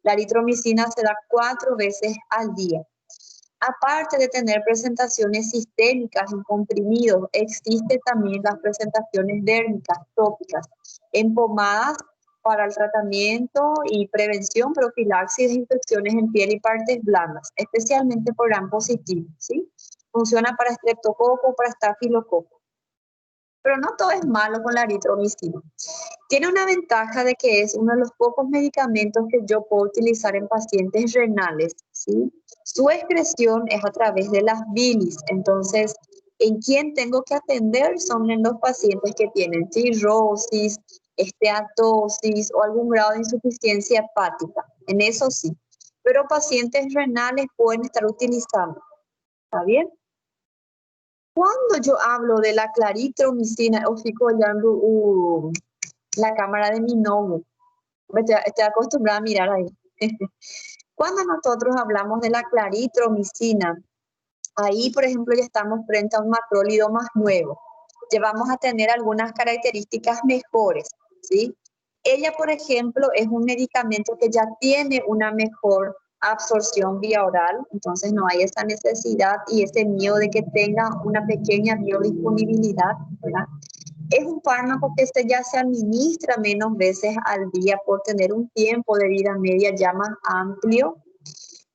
La eritromicina se da 4 veces al día. Aparte de tener presentaciones sistémicas en comprimidos, existen también las presentaciones dérmicas, tópicas, en pomadas para el tratamiento y prevención, profilaxis de infecciones en piel y partes blandas, especialmente por gram positivo, ¿sí? Funciona para estreptococo, para estafilococo. Pero no todo es malo con la eritromicina. Tiene una ventaja de que es uno de los pocos medicamentos que yo puedo utilizar en pacientes renales, ¿sí? Su excreción es a través de las bilis, entonces, en quien tengo que atender son en los pacientes que tienen cirrosis, esteatosis o algún grado de insuficiencia hepática, en eso sí. Pero pacientes renales pueden estar utilizando, ¿está bien? Cuando yo hablo de la claritromicina, eu fico olhando la cámara de mi notebook. Estoy acostumbrada a mirar ahí. Cuando nosotros hablamos de la claritromicina, ahí, por ejemplo, ya estamos frente a un macrólido más nuevo. Ya vamos a tener algunas características mejores, ¿sí? Ella, por ejemplo, es un medicamento que ya tiene una mejor absorción vía oral, entonces no hay esa necesidad y ese miedo de que tenga una pequeña biodisponibilidad, ¿verdad? Es un fármaco que ya se administra menos veces al día por tener un tiempo de vida media ya más amplio,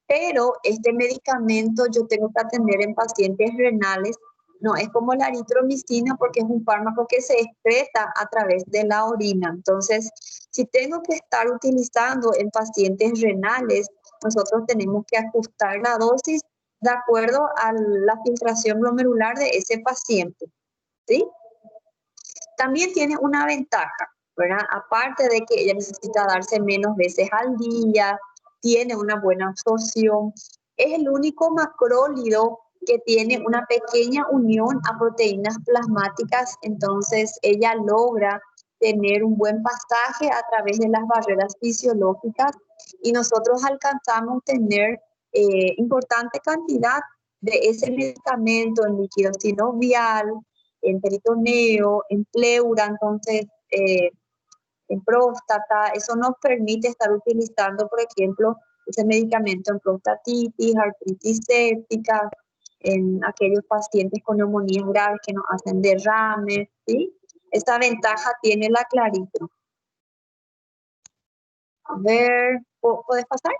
pero este medicamento yo tengo que atender en pacientes renales, no es como la eritromicina porque es un fármaco que se excreta a través de la orina. Entonces, si tengo que estar utilizando en pacientes renales, nosotros tenemos que ajustar la dosis de acuerdo a la filtración glomerular de ese paciente, ¿sí? También tiene una ventaja, ¿verdad? Aparte de que ella necesita darse menos veces al día, tiene una buena absorción, es el único macrólido que tiene una pequeña unión a proteínas plasmáticas, entonces ella logra tener un buen pasaje a través de las barreras fisiológicas y nosotros alcanzamos tener importante cantidad de ese medicamento en líquido sinovial, en peritoneo, en pleura, entonces en próstata. Eso nos permite estar utilizando, por ejemplo, ese medicamento en prostatitis, artritis séptica, en aquellos pacientes con neumonías graves que nos hacen derrames, ¿sí? Esta ventaja tiene la Claritro. A ver, ¿puedes pasar?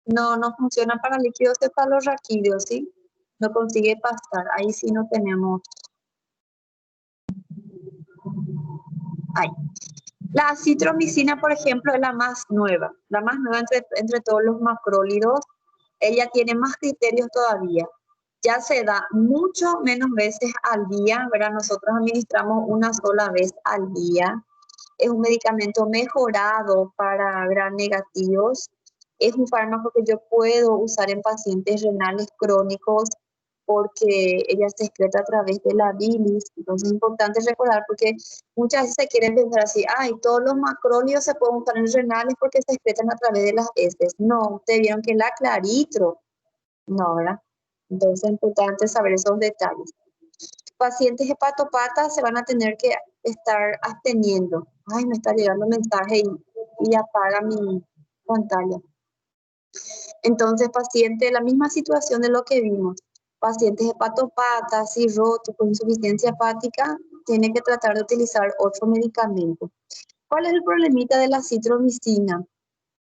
No, no funciona para líquidos cefalorraquídeos, ¿sí? No consigue pasar, ahí sí no tenemos. Ahí. La acitromicina, por ejemplo, es la más nueva entre todos los macrólidos. Ella tiene más criterios todavía. Ya se da mucho menos veces al día, ¿verdad? Nosotros administramos una sola vez al día. Es un medicamento mejorado para gram negativos. Es un fármaco que yo puedo usar en pacientes renales crónicos porque ella se excreta a través de la bilis. Entonces es importante recordar porque muchas veces se quieren pensar así, ay, todos los macrólidos se pueden usar en renales porque se excretan a través de las heces. No, ustedes vieron que la Claritro, no, ¿verdad? Entonces es importante saber esos detalles. Pacientes hepatopatas se van a tener que estar absteniendo. Ay, me está llegando un mensaje y apaga mi pantalla. Entonces, paciente, la misma situación de lo que vimos. Pacientes hepatopatas, cirróticos, insuficiencia hepática, tiene que tratar de utilizar otro medicamento. ¿Cuál es el problemita de la acitromicina?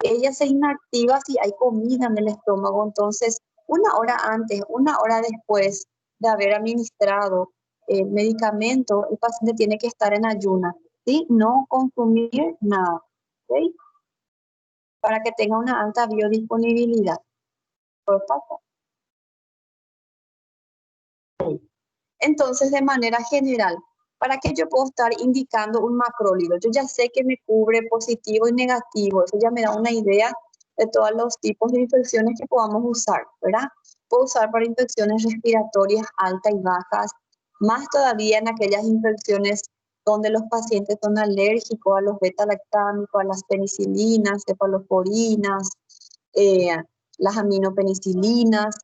Ella se inactiva si hay comida en el estómago, entonces una hora antes, una hora después de haber administrado el medicamento, el paciente tiene que estar en ayuna, ¿sí? No consumir nada, ¿ok? Para que tenga una alta biodisponibilidad. Entonces, de manera general, ¿para qué yo puedo estar indicando un macrólido? Yo ya sé que me cubre positivo y negativo, eso ya me da una idea de todos los tipos de infecciones que podamos usar, ¿verdad? Puedo usar para infecciones respiratorias altas y bajas, más todavía en aquellas infecciones donde los pacientes son alérgicos a los beta-lactámicos, a las penicilinas, cefaloporinas, las aminopenicilinas.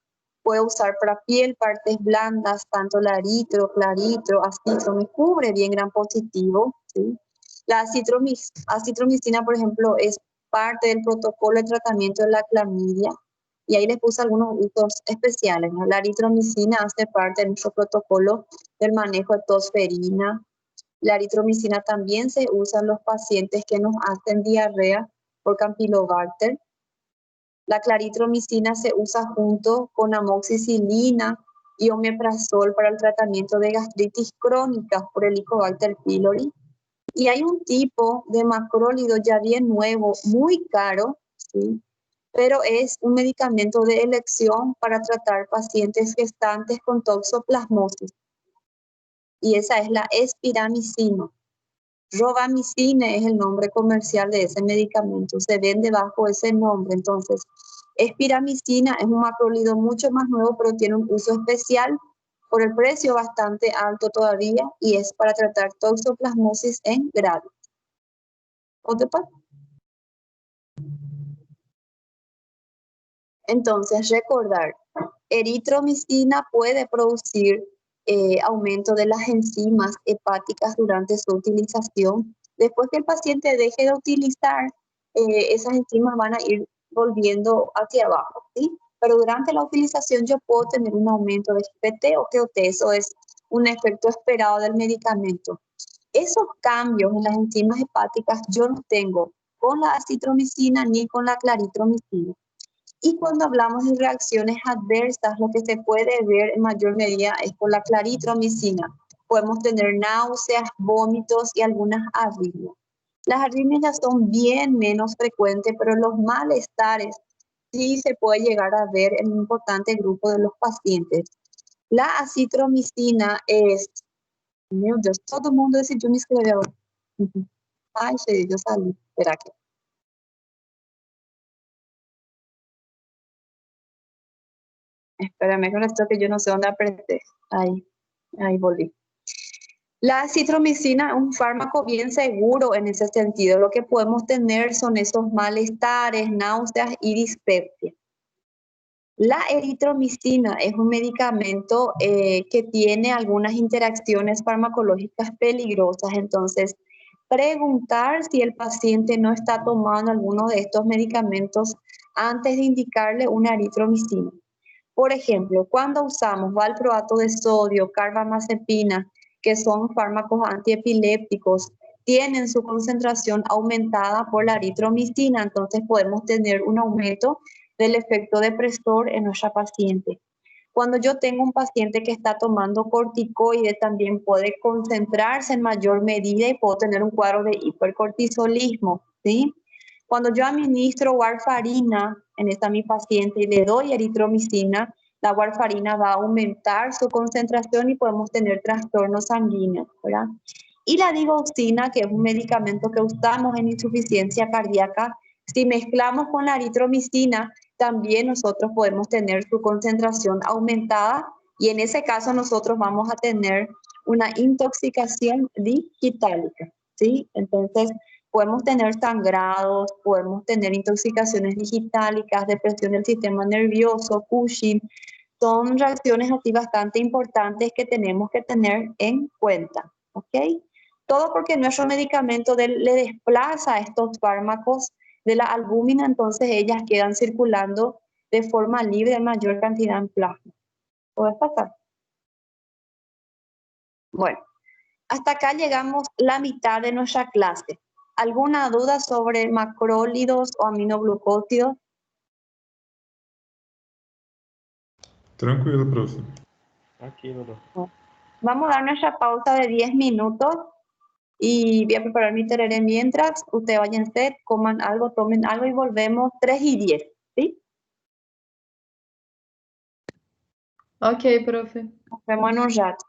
Puedo usar para piel partes blandas, tanto la eritro, claritro, acitro, me cubre bien gran positivo, ¿sí? La acitromicina, por ejemplo, es parte del protocolo de tratamiento de la clamidia, y ahí les puse algunos usos especiales, ¿no? La eritromicina hace parte de nuestro protocolo del manejo de tosferina. La eritromicina también se usa en los pacientes que nos hacen diarrea por Campylobacter. La claritromicina se usa junto con amoxicilina y omeprazol para el tratamiento de gastritis crónica por Helicobacter pylori. Y hay un tipo de macrólido ya bien nuevo, muy caro, ¿sí? Pero es un medicamento de elección para tratar pacientes gestantes con toxoplasmosis. Y esa es la espiramicina. Robamicina es el nombre comercial de ese medicamento, se vende bajo ese nombre. Entonces, espiramicina es un macrólido mucho más nuevo, pero tiene un uso especial por el precio bastante alto todavía, y es para tratar toxoplasmosis en grado. ¿Otro par? Entonces, recordar, eritromicina puede producir aumento de las enzimas hepáticas durante su utilización. Después que el paciente deje de utilizar, esas enzimas van a ir volviendo hacia abajo, ¿sí? Pero durante la utilización yo puedo tener un aumento de GPT o TOT, eso es un efecto esperado del medicamento. Esos cambios en las enzimas hepáticas yo no tengo con la acitromicina ni con la claritromicina. Y cuando hablamos de reacciones adversas, lo que se puede ver en mayor medida es por la claritromicina. Podemos tener náuseas, vómitos y algunas arritmias. Las arritmias ya son bien menos frecuentes, pero los malestares sí se puede llegar a ver en un importante grupo de los pacientes. La acitromicina es, meu Deus, todo mundo decidiu me escrever. Ai, gente, eu salí. Espera aqui. Espérame con esto que yo no sé dónde apreté. Ahí volví. La acitromicina es un fármaco bien seguro en ese sentido. Lo que podemos tener son esos malestares, náuseas y dispepsia. La eritromicina es un medicamento que tiene algunas interacciones farmacológicas peligrosas. Entonces, preguntar si el paciente no está tomando alguno de estos medicamentos antes de indicarle una eritromicina. Por ejemplo, cuando usamos valproato de sodio, carbamazepina, que son fármacos antiepilépticos, tienen su concentración aumentada por la eritromicina, entonces podemos tener un aumento del efecto depresor en nuestra paciente. Cuando yo tengo un paciente que está tomando corticoides, también puede concentrarse en mayor medida y puedo tener un cuadro de hipercortisolismo, ¿sí? Cuando yo administro warfarina en esta mi paciente y le doy eritromicina, la warfarina va a aumentar su concentración y podemos tener trastornos sanguíneos, ¿verdad? Y la digoxina, que es un medicamento que usamos en insuficiencia cardíaca, si mezclamos con la eritromicina, también nosotros podemos tener su concentración aumentada, y en ese caso nosotros vamos a tener una intoxicación digitálica, ¿sí? Entonces, podemos tener sangrados, podemos tener intoxicaciones digitálicas, depresión del sistema nervioso, Cushing. son reacciones así bastante importantes que tenemos que tener en cuenta, ¿ok? Todo porque nuestro medicamento le desplaza a estos fármacos de la albúmina, entonces ellas quedan circulando de forma libre en mayor cantidad en plasma. ¿Puedes pasar? Bueno, hasta acá llegamos la mitad de nuestra clase. ¿Alguna duda sobre macrólidos o aminoglucósidos? Tranquilo, profe. Tranquilo, doutor. Vamos a dar nuestra pausa de 10 minutos y voy a preparar mi tereré mientras. Ustedes váyanse, coman algo, tomen algo y volvemos 3:10, ¿sí? Ok, profe. Nos vemos en un rato.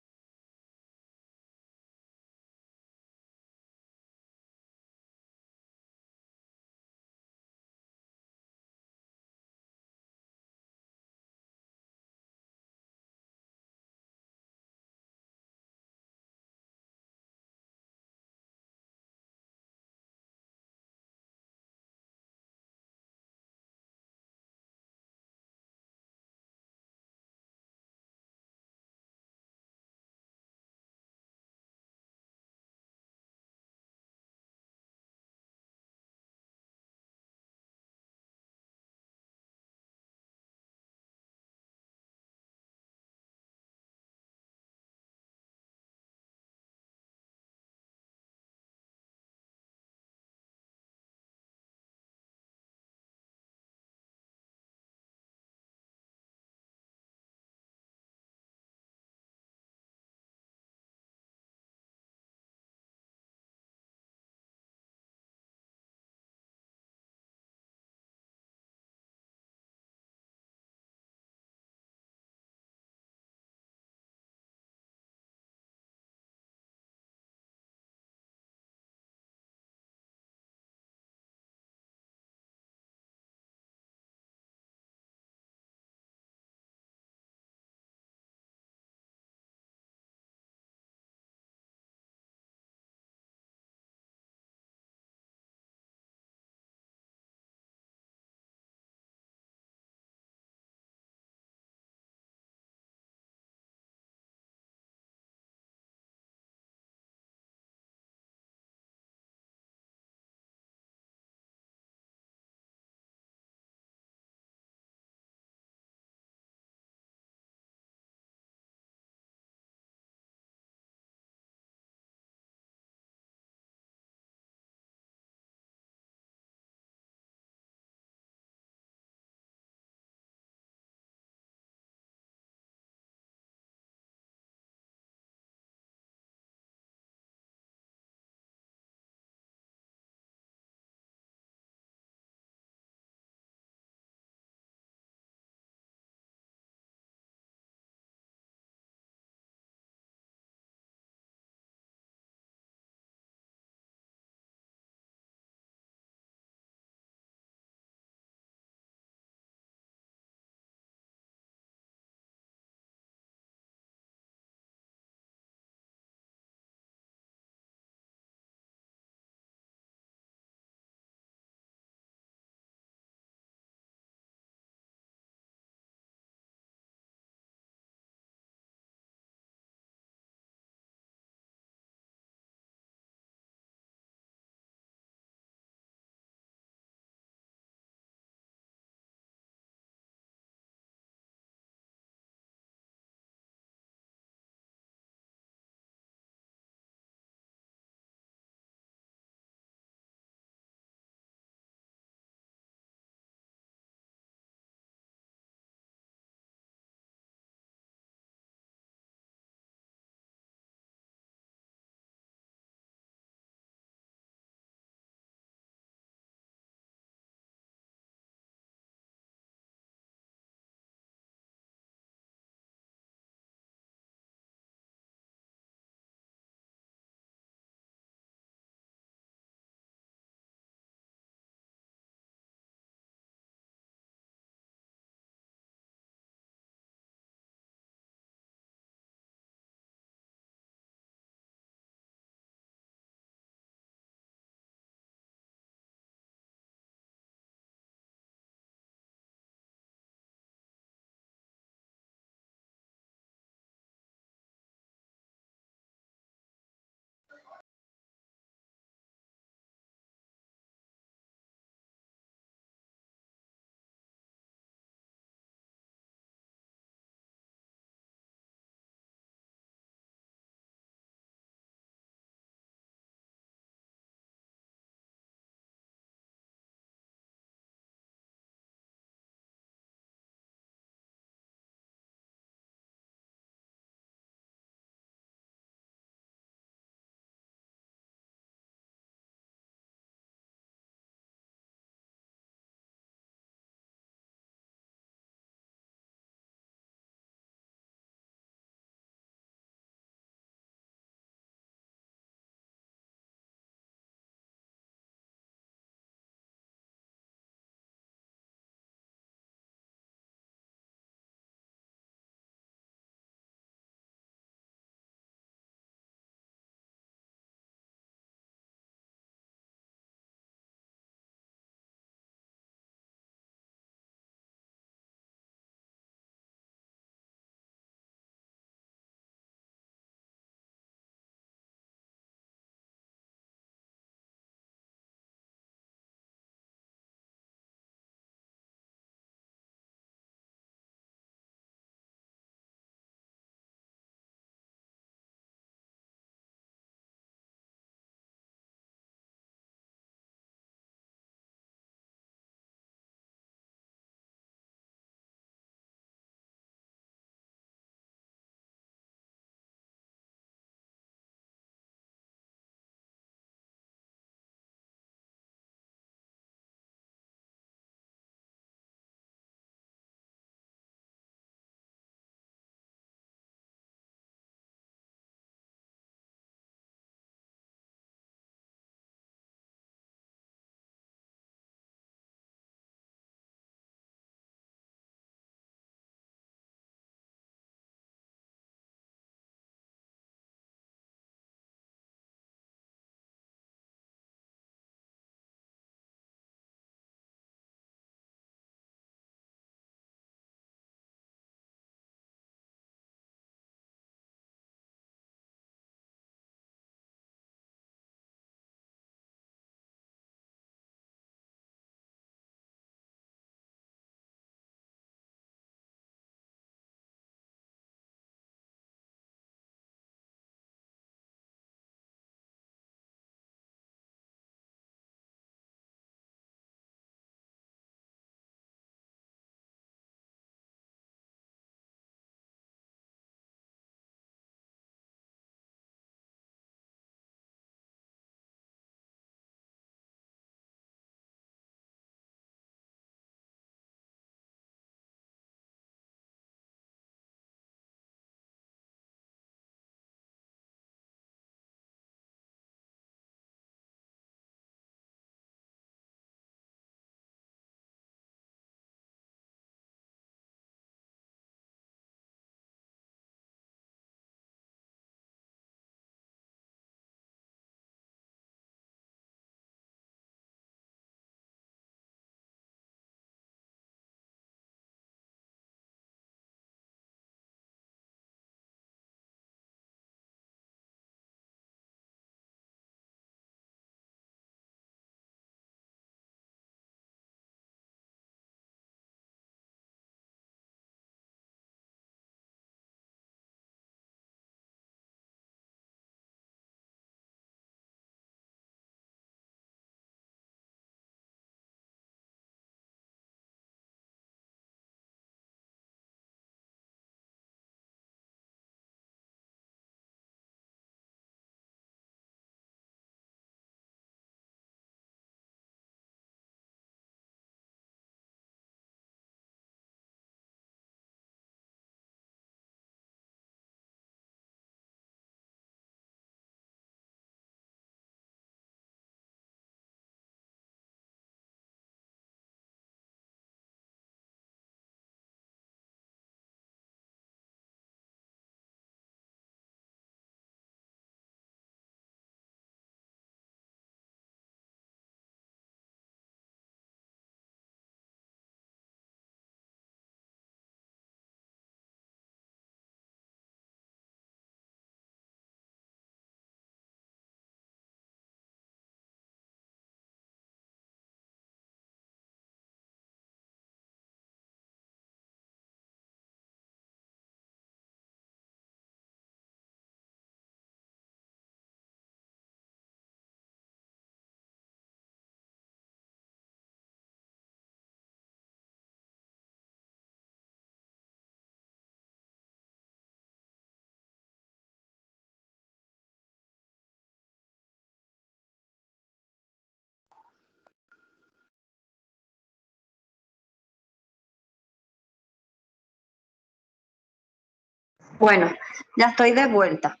Bueno, ya estoy de vuelta.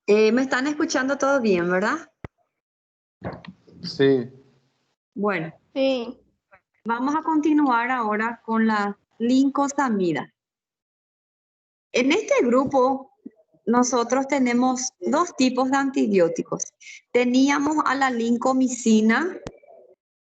¿Me están escuchando todo bien, verdad? Sí. Bueno, Sí. vamos a continuar ahora con la lincosamidas. En este grupo, nosotros tenemos dos tipos de antibióticos. Teníamos a la lincomicina,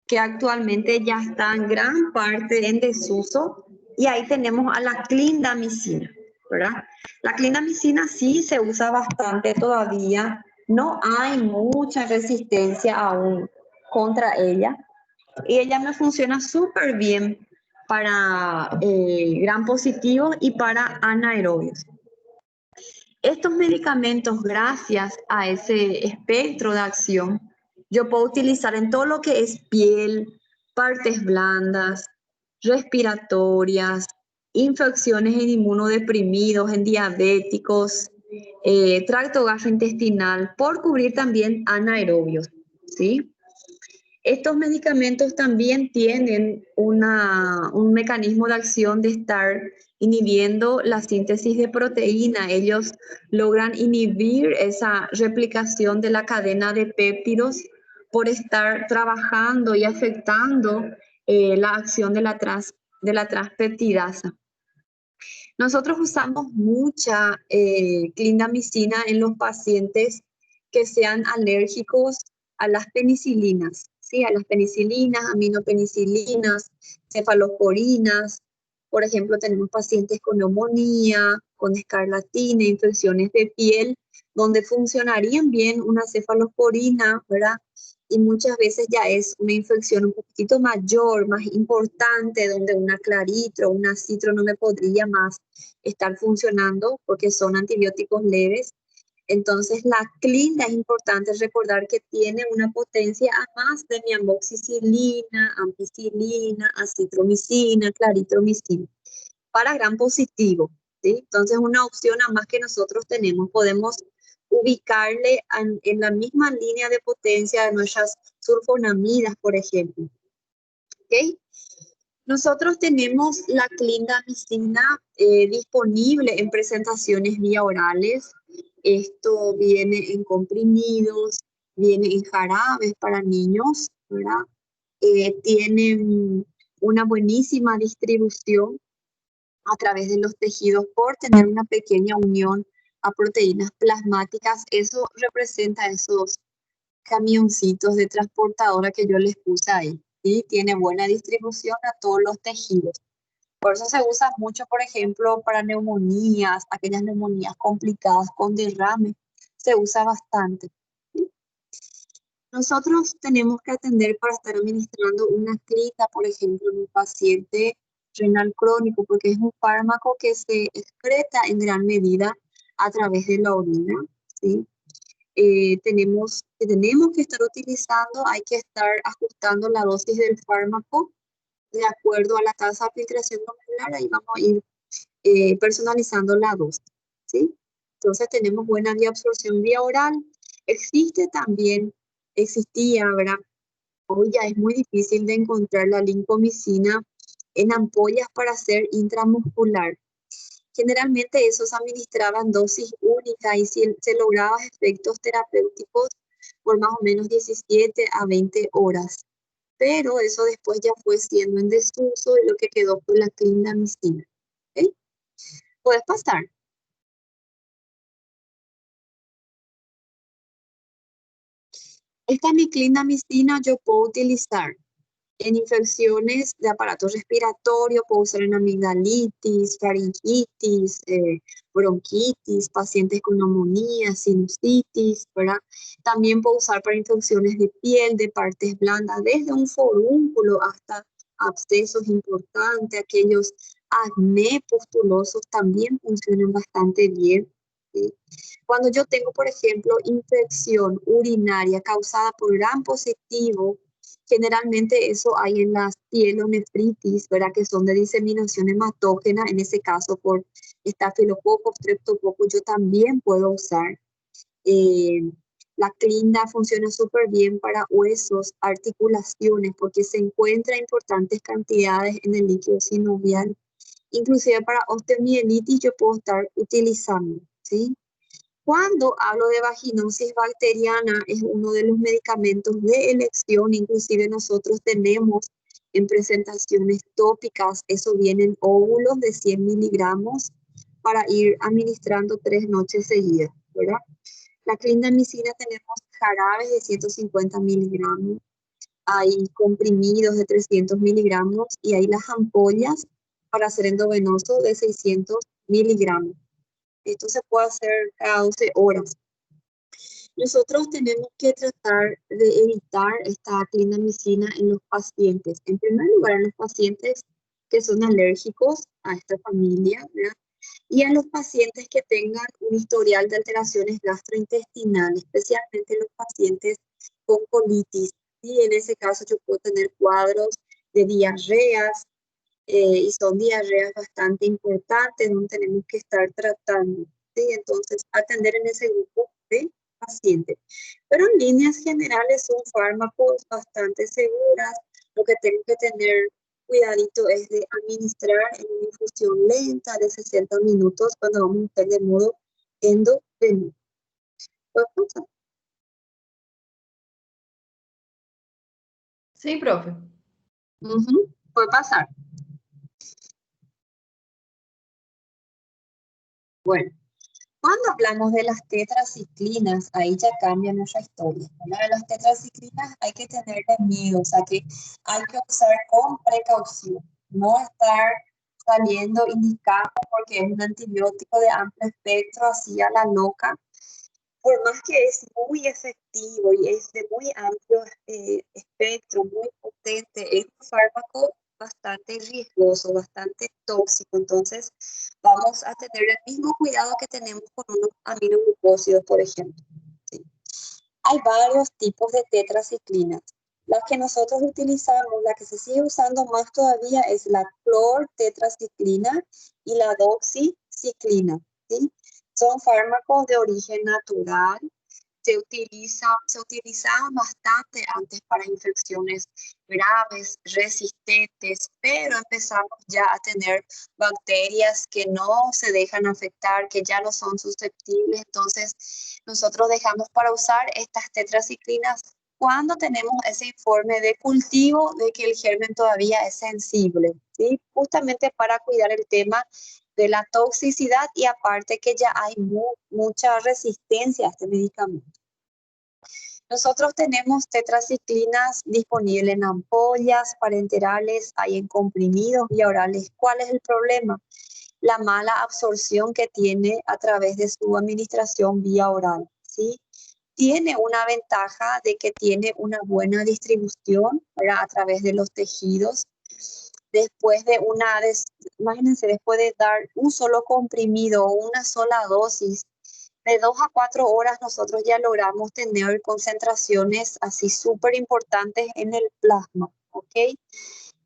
que actualmente ya está en gran parte en desuso, y ahí tenemos a la clindamicina, ¿verdad? La clindamicina sí se usa bastante todavía, no hay mucha resistencia aún contra ella, y ella me funciona súper bien para gram positivos y para anaerobios. Estos medicamentos, gracias a ese espectro de acción, yo puedo utilizar en todo lo que es piel, partes blandas, respiratorias, infecciones en inmunodeprimidos, en diabéticos, tracto gastrointestinal, por cubrir también anaerobios, ¿sí? Estos medicamentos también tienen un mecanismo de acción de estar inhibiendo la síntesis de proteína. Ellos logran inhibir esa replicación de la cadena de péptidos por estar trabajando y afectando la acción de la transpeptidasa. Nosotros usamos mucha clindamicina en los pacientes que sean alérgicos a las penicilinas, ¿sí? A las penicilinas, aminopenicilinas, cefalosporinas. Por ejemplo, tenemos pacientes con neumonía, con escarlatina, infecciones de piel, donde funcionarían bien una cefalosporina, ¿verdad? Y muchas veces ya es una infección un poquito mayor, más importante, donde una claritro, una citro no me podría más estar funcionando porque son antibióticos leves. Entonces la clinda es importante recordar que tiene una potencia a más de mi amoxicilina, ampicilina, acitromicina, claritromicina para gram positivo, ¿sí? Entonces una opción a más que nosotros tenemos, podemos ubicarle en la misma línea de potencia de nuestras sulfonamidas, por ejemplo. ¿Ok? Nosotros tenemos la clindamicina disponible en presentaciones vía orales. Esto viene en comprimidos, viene en jarabes para niños, ¿verdad? Tienen una buenísima distribución a través de los tejidos por tener una pequeña unión a proteínas plasmáticas. Eso representa esos camioncitos de transportadora que yo les puse ahí. ¿Sí? Tiene buena distribución a todos los tejidos. Por eso se usa mucho, por ejemplo, para neumonías, aquellas neumonías complicadas con derrame, se usa bastante. ¿Sí? Nosotros tenemos que atender para estar administrando una crita, por ejemplo, en un paciente renal crónico, porque es un fármaco que se excreta en gran medida a través de la orina, ¿sí? Tenemos que estar utilizando, hay que estar ajustando la dosis del fármaco de acuerdo a la tasa de filtración glomerular, ahí vamos a ir personalizando la dosis, ¿sí? Entonces tenemos buena absorción vía oral. Existía, ¿verdad? Hoy ya es muy difícil de encontrar la lincomicina en ampollas para hacer intramuscular. Generalmente eso se administraba en dosis única y se lograban efectos terapéuticos por más o menos 17 a 20 horas. Pero eso después ya fue siendo en desuso y lo que quedó fue la clindamicina. ¿Okay? ¿Puedes pasar? Esta clindamicina yo puedo utilizar en infecciones de aparato respiratorio, puedo usar en amigdalitis, faringitis, bronquitis, pacientes con neumonía, sinusitis, ¿verdad? También puedo usar para infecciones de piel, de partes blandas, desde un forúnculo hasta abscesos importantes, aquellos acné pustulosos también funcionan bastante bien. ¿Sí? Cuando yo tengo, por ejemplo, infección urinaria causada por gram positivo, generalmente eso hay en las pielonefritis, ¿verdad? Que son de diseminación hematógena, en ese caso por estafilococcus, streptococcus, yo también puedo usar. La clinda funciona súper bien para huesos, articulaciones, porque se encuentra importantes cantidades en el líquido sinovial inclusive para osteomielitis yo puedo estar utilizando, ¿sí? Cuando hablo de vaginosis bacteriana, es uno de los medicamentos de elección, inclusive nosotros tenemos en presentaciones tópicas, eso vienen óvulos de 100 miligramos para ir administrando 3 noches seguidas, ¿verdad? La clindamicina tenemos jarabes de 150 miligramos, hay comprimidos de 300 miligramos y hay las ampollas para hacer endovenoso de 600 miligramos. Esto se puede hacer cada 12 horas. Nosotros tenemos que tratar de evitar esta clindamicina en los pacientes. En primer lugar, en los pacientes que son alérgicos a esta familia, ¿verdad? Y a los pacientes que tengan un historial de alteraciones gastrointestinales, especialmente los pacientes con colitis. Y en ese caso yo puedo tener cuadros de diarreas, y son diarreas bastante importantes donde tenemos que estar tratando, ¿sí? Entonces, atender en ese grupo de pacientes. Pero en líneas generales son fármacos bastante seguras. Lo que tengo que tener cuidadito es de administrar en una infusión lenta de 60 minutos cuando vamos a estar de modo endovenoso. ¿Puedo pasar? Sí, profe. Puede pasar. Bueno, cuando hablamos de las tetraciclinas, ahí ya cambia nuestra historia. ¿Verdad? Las tetraciclinas hay que tenerle miedo, o sea que hay que usar con precaución, no estar saliendo indicado porque es un antibiótico de amplio espectro, así a la loca. Por más que es muy efectivo y es de muy amplio espectro, muy potente, es un fármaco bastante riesgoso, bastante tóxico. Entonces, vamos a tener el mismo cuidado que tenemos con unos aminoglucósidos, por ejemplo. ¿Sí? Hay varios tipos de tetraciclinas. Las que nosotros utilizamos, la que se sigue usando más todavía es la clortetraciclina y la doxiciclina, ¿sí? Son fármacos de origen natural, se utilizaban bastante antes para infecciones graves, resistentes, pero empezamos ya a tener bacterias que no se dejan afectar, que ya no son susceptibles. Entonces, nosotros dejamos para usar estas tetraciclinas cuando tenemos ese informe de cultivo de que el germen todavía es sensible, ¿sí? Justamente para cuidar el tema de la toxicidad y aparte que ya hay mucha resistencia a este medicamento. Nosotros tenemos tetraciclinas disponibles en ampollas, parenterales, hay en comprimidos y orales. ¿Cuál es el problema? La mala absorción que tiene a través de su administración vía oral, ¿sí? Tiene una ventaja de que tiene una buena distribución, ¿verdad? A través de los tejidos. Después de imagínense, después de dar un solo comprimido o una sola dosis, de 2 a 4 horas nosotros ya logramos tener concentraciones así súper importantes en el plasma, ¿ok?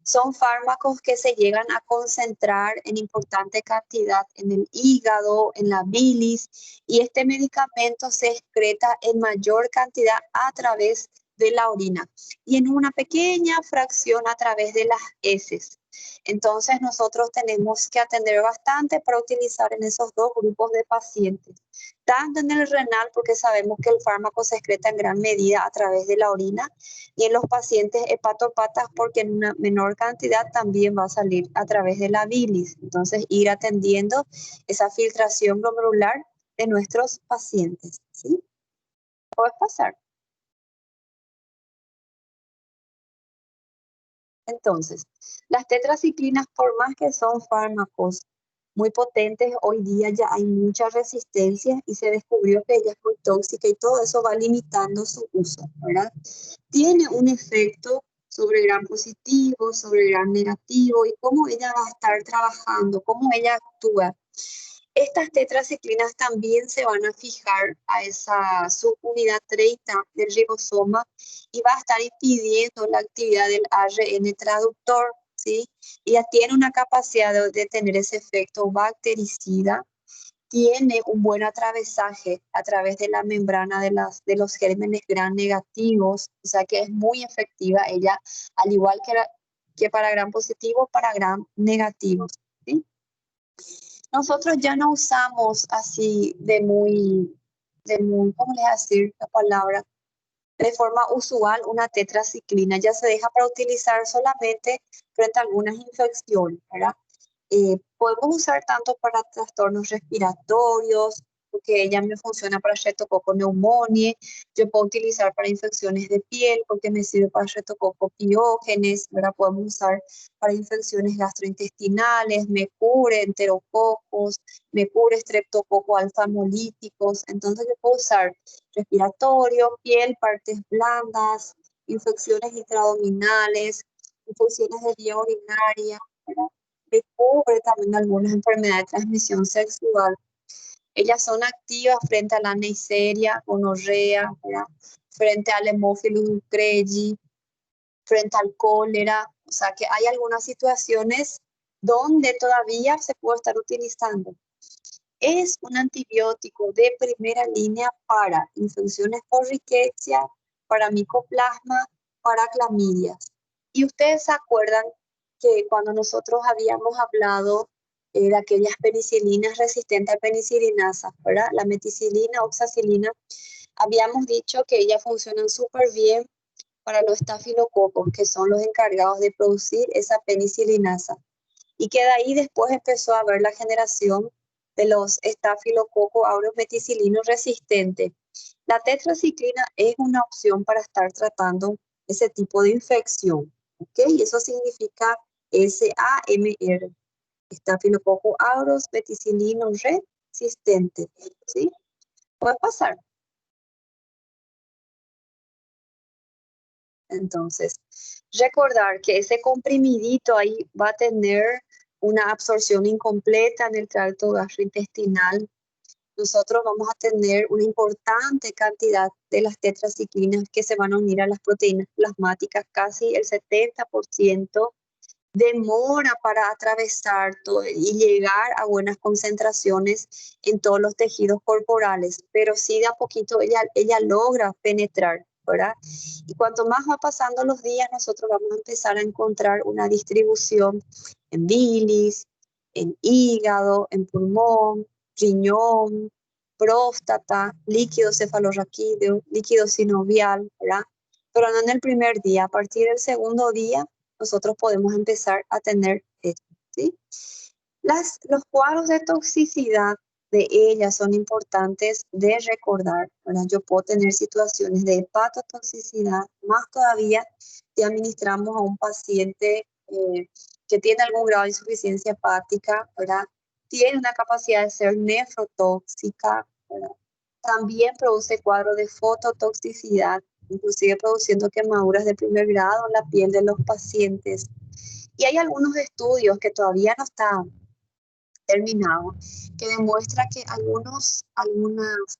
Son fármacos que se llegan a concentrar en importante cantidad en el hígado, en la bilis, y este medicamento se excreta en mayor cantidad a través de la orina y en una pequeña fracción a través de las heces. Entonces nosotros tenemos que atender bastante para utilizar en esos dos grupos de pacientes, tanto en el renal porque sabemos que el fármaco se excreta en gran medida a través de la orina y en los pacientes hepatopatas porque en una menor cantidad también va a salir a través de la bilis. Entonces ir atendiendo esa filtración glomerular de nuestros pacientes, ¿sí? ¿Puedes pasar? Entonces, las tetraciclinas, por más que son fármacos muy potentes, hoy día ya hay mucha resistencia y se descubrió que ella es muy tóxica y todo eso va limitando su uso, ¿verdad? Tiene un efecto sobre gram positivo, sobre gram negativo y cómo ella va a estar trabajando, cómo ella actúa. Estas tetraciclinas también se van a fijar a esa subunidad 30 del ribosoma y va a estar impidiendo la actividad del ARN traductor, ¿sí? Ella tiene una capacidad de tener ese efecto bactericida, tiene un buen atravesaje a través de la membrana de los gérmenes gram negativos, o sea que es muy efectiva ella, al igual que para gram positivo, para gram negativos, ¿sí? Nosotros ya no usamos así ¿cómo les decir la palabra? De forma usual una tetraciclina, ya se deja para utilizar solamente frente a algunas infecciones, ¿verdad? Podemos usar tanto para trastornos respiratorios, porque ella me funciona para Streptococcus pneumoniae. Yo puedo utilizar para infecciones de piel, porque me sirve para Streptococcus pyogenes, ¿verdad? Podemos usar para infecciones gastrointestinales, me cubre enterococos, me cubre Streptococcus alfa-hemolíticos. Entonces yo puedo usar respiratorio, piel, partes blandas, infecciones intraabdominales, infecciones de vía urinaria, ¿verdad? Que cubre también algunas enfermedades de transmisión sexual. Ellas son activas frente a la Neisseria, gonorrea, ¿verdad? Frente al Haemophilus ducreyi, frente al cólera. O sea que hay algunas situaciones donde todavía se puede estar utilizando. Es un antibiótico de primera línea para infecciones por riqueza, para micoplasma, para clamidias. Y ustedes se acuerdan que cuando nosotros habíamos hablado de aquellas penicilinas resistentes a penicilinasa, ¿verdad? La meticilina, oxacilina, habíamos dicho que ellas funcionan súper bien para los estafilococos, que son los encargados de producir esa penicilinasa. Y que de ahí después empezó a haber la generación de los estafilococos aureus meticilinos resistentes. La tetraciclina es una opción para estar tratando ese tipo de infección, ¿ok? Y eso significa SAMR, Staphylococcus aureus meticilinos resistente, ¿sí? Puede pasar. Entonces, recordar que ese comprimidito ahí va a tener una absorción incompleta en el tracto gastrointestinal. Nosotros vamos a tener una importante cantidad de las tetraciclinas que se van a unir a las proteínas plasmáticas, casi el 70% demora para atravesar todo y llegar a buenas concentraciones en todos los tejidos corporales, pero sí de a poquito ella logra penetrar, ¿verdad? Y cuanto más va pasando los días, nosotros vamos a empezar a encontrar una distribución en bilis, en hígado, en pulmón, riñón, próstata, líquido cefalorraquídeo, líquido sinovial, ¿verdad? Pero no en el primer día. A partir del segundo día nosotros podemos empezar a tener esto, ¿sí? Los cuadros de toxicidad de ellas son importantes de recordar, ¿verdad? Yo puedo tener situaciones de hepatotoxicidad, más todavía si administramos a un paciente que tiene algún grado de insuficiencia hepática, ¿verdad? Tiene una capacidad de ser nefrotóxica, ¿verdad? También produce cuadros de fototoxicidad, inclusive produciendo quemaduras de primer grado en la piel de los pacientes. Y hay algunos estudios que todavía no están terminados, que demuestran que algunas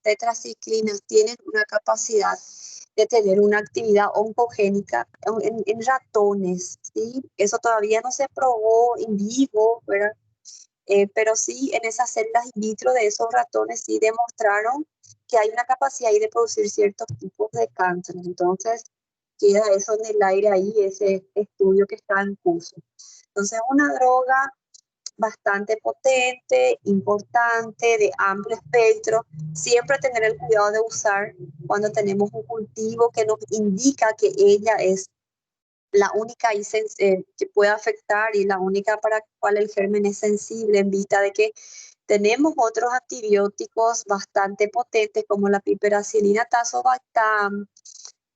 tetraciclinas tienen una capacidad de tener una actividad oncogénica en ratones, ¿sí? Eso todavía no se probó in vivo, ¿verdad? Pero sí en esas células in vitro de esos ratones sí demostraron que hay una capacidad ahí de producir ciertos tipos de cáncer. Entonces, queda eso en el aire ahí, ese estudio que está en curso. Entonces, una droga bastante potente, importante, de amplio espectro. Siempre tener el cuidado de usar cuando tenemos un cultivo que nos indica que ella es la única que puede afectar y la única para la cual el germen es sensible, en vista de que tenemos otros antibióticos bastante potentes como la piperacilina tazobactam,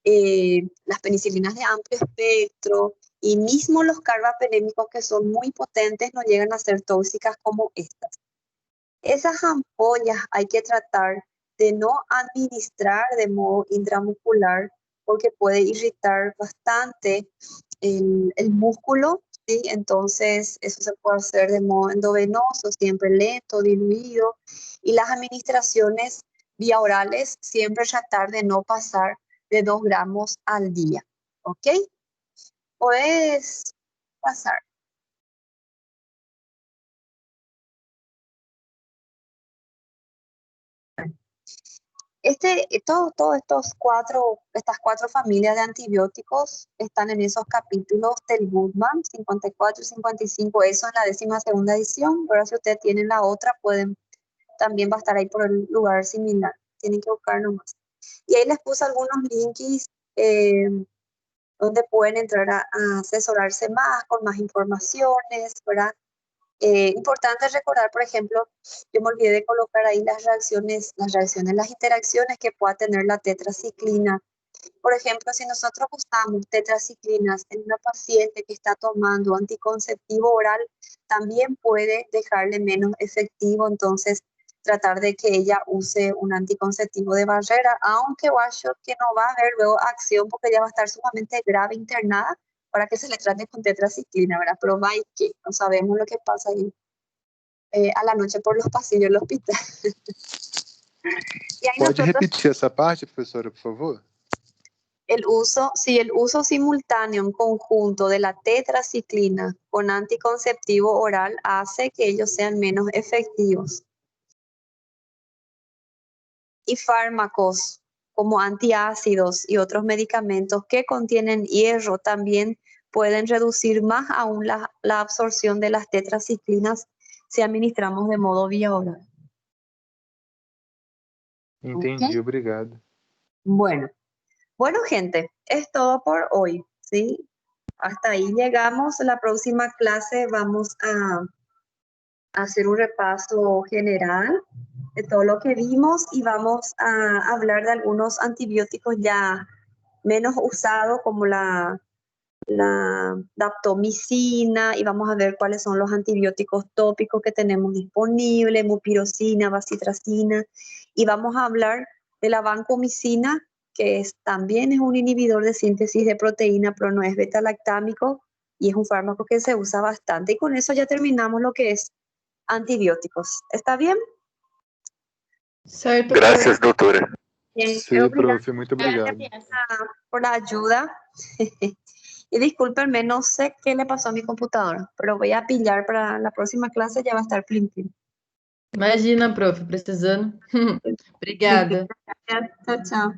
las penicilinas de amplio espectro y mismo los carbapenémicos que son muy potentes no llegan a ser tóxicas como estas. Esas ampollas hay que tratar de no administrar de modo intramuscular porque puede irritar bastante el músculo, ¿sí? Entonces eso se puede hacer de modo endovenoso, siempre lento, diluido, y las administraciones vía orales siempre tratar de no pasar de 2 gramos al día, ¿ok? Puedes pasar. Todos estas cuatro familias de antibióticos están en esos capítulos del Goodman, 54 y 55, eso en la 12ª edición, pero si ustedes tienen la otra, también va a estar ahí por el lugar similar, tienen que buscar nomás. Y ahí les puse algunos links donde pueden entrar a asesorarse más, con más informaciones, ¿verdad? Importante recordar, por ejemplo, yo me olvidé de colocar ahí las interacciones que pueda tener la tetraciclina. Por ejemplo, si nosotros usamos tetraciclinas en una paciente que está tomando anticonceptivo oral, también puede dejarle menos efectivo, entonces tratar de que ella use un anticonceptivo de barrera, aunque que no va a haber luego acción porque ella va a estar sumamente grave internada para que se le trate con tetraciclina, ¿verdad? Pero va y que no sabemos lo que pasa ahí a la noche por los pasillos del hospital. Y ahí Pode nosotros, repetir essa parte, professora, por favor? el uso simultáneo en conjunto de la tetraciclina con anticonceptivo oral hace que ellos sean menos efectivos. Y fármacos como antiácidos y otros medicamentos que contienen hierro también pueden reducir más aún la absorción de las tetraciclinas si administramos de modo vía oral. Entendi, ¿Ok? obrigado. Bueno, gente, es todo por hoy, ¿sí? Hasta ahí llegamos. La próxima clase vamos a hacer un repaso general de todo lo que vimos y vamos a hablar de algunos antibióticos ya menos usados como la daptomicina, y vamos a ver cuáles son los antibióticos tópicos que tenemos disponibles, mupirocina, bacitracina, y vamos a hablar de la vancomicina, que también es un inhibidor de síntesis de proteína, pero no es beta-lactámico y es un fármaco que se usa bastante. Y con eso ya terminamos lo que es antibióticos. ¿Está bien? Certo, Gracias, prof. doutora. Bien, Sim, prof, muito obrigado. por la ayuda. Y discúlpenme, no sé qué le pasó a mi computadora, pero voy a pillar para la próxima clase, ya va a estar plim plim. Imagina, prof, precisando. Obrigada. Chao, chao.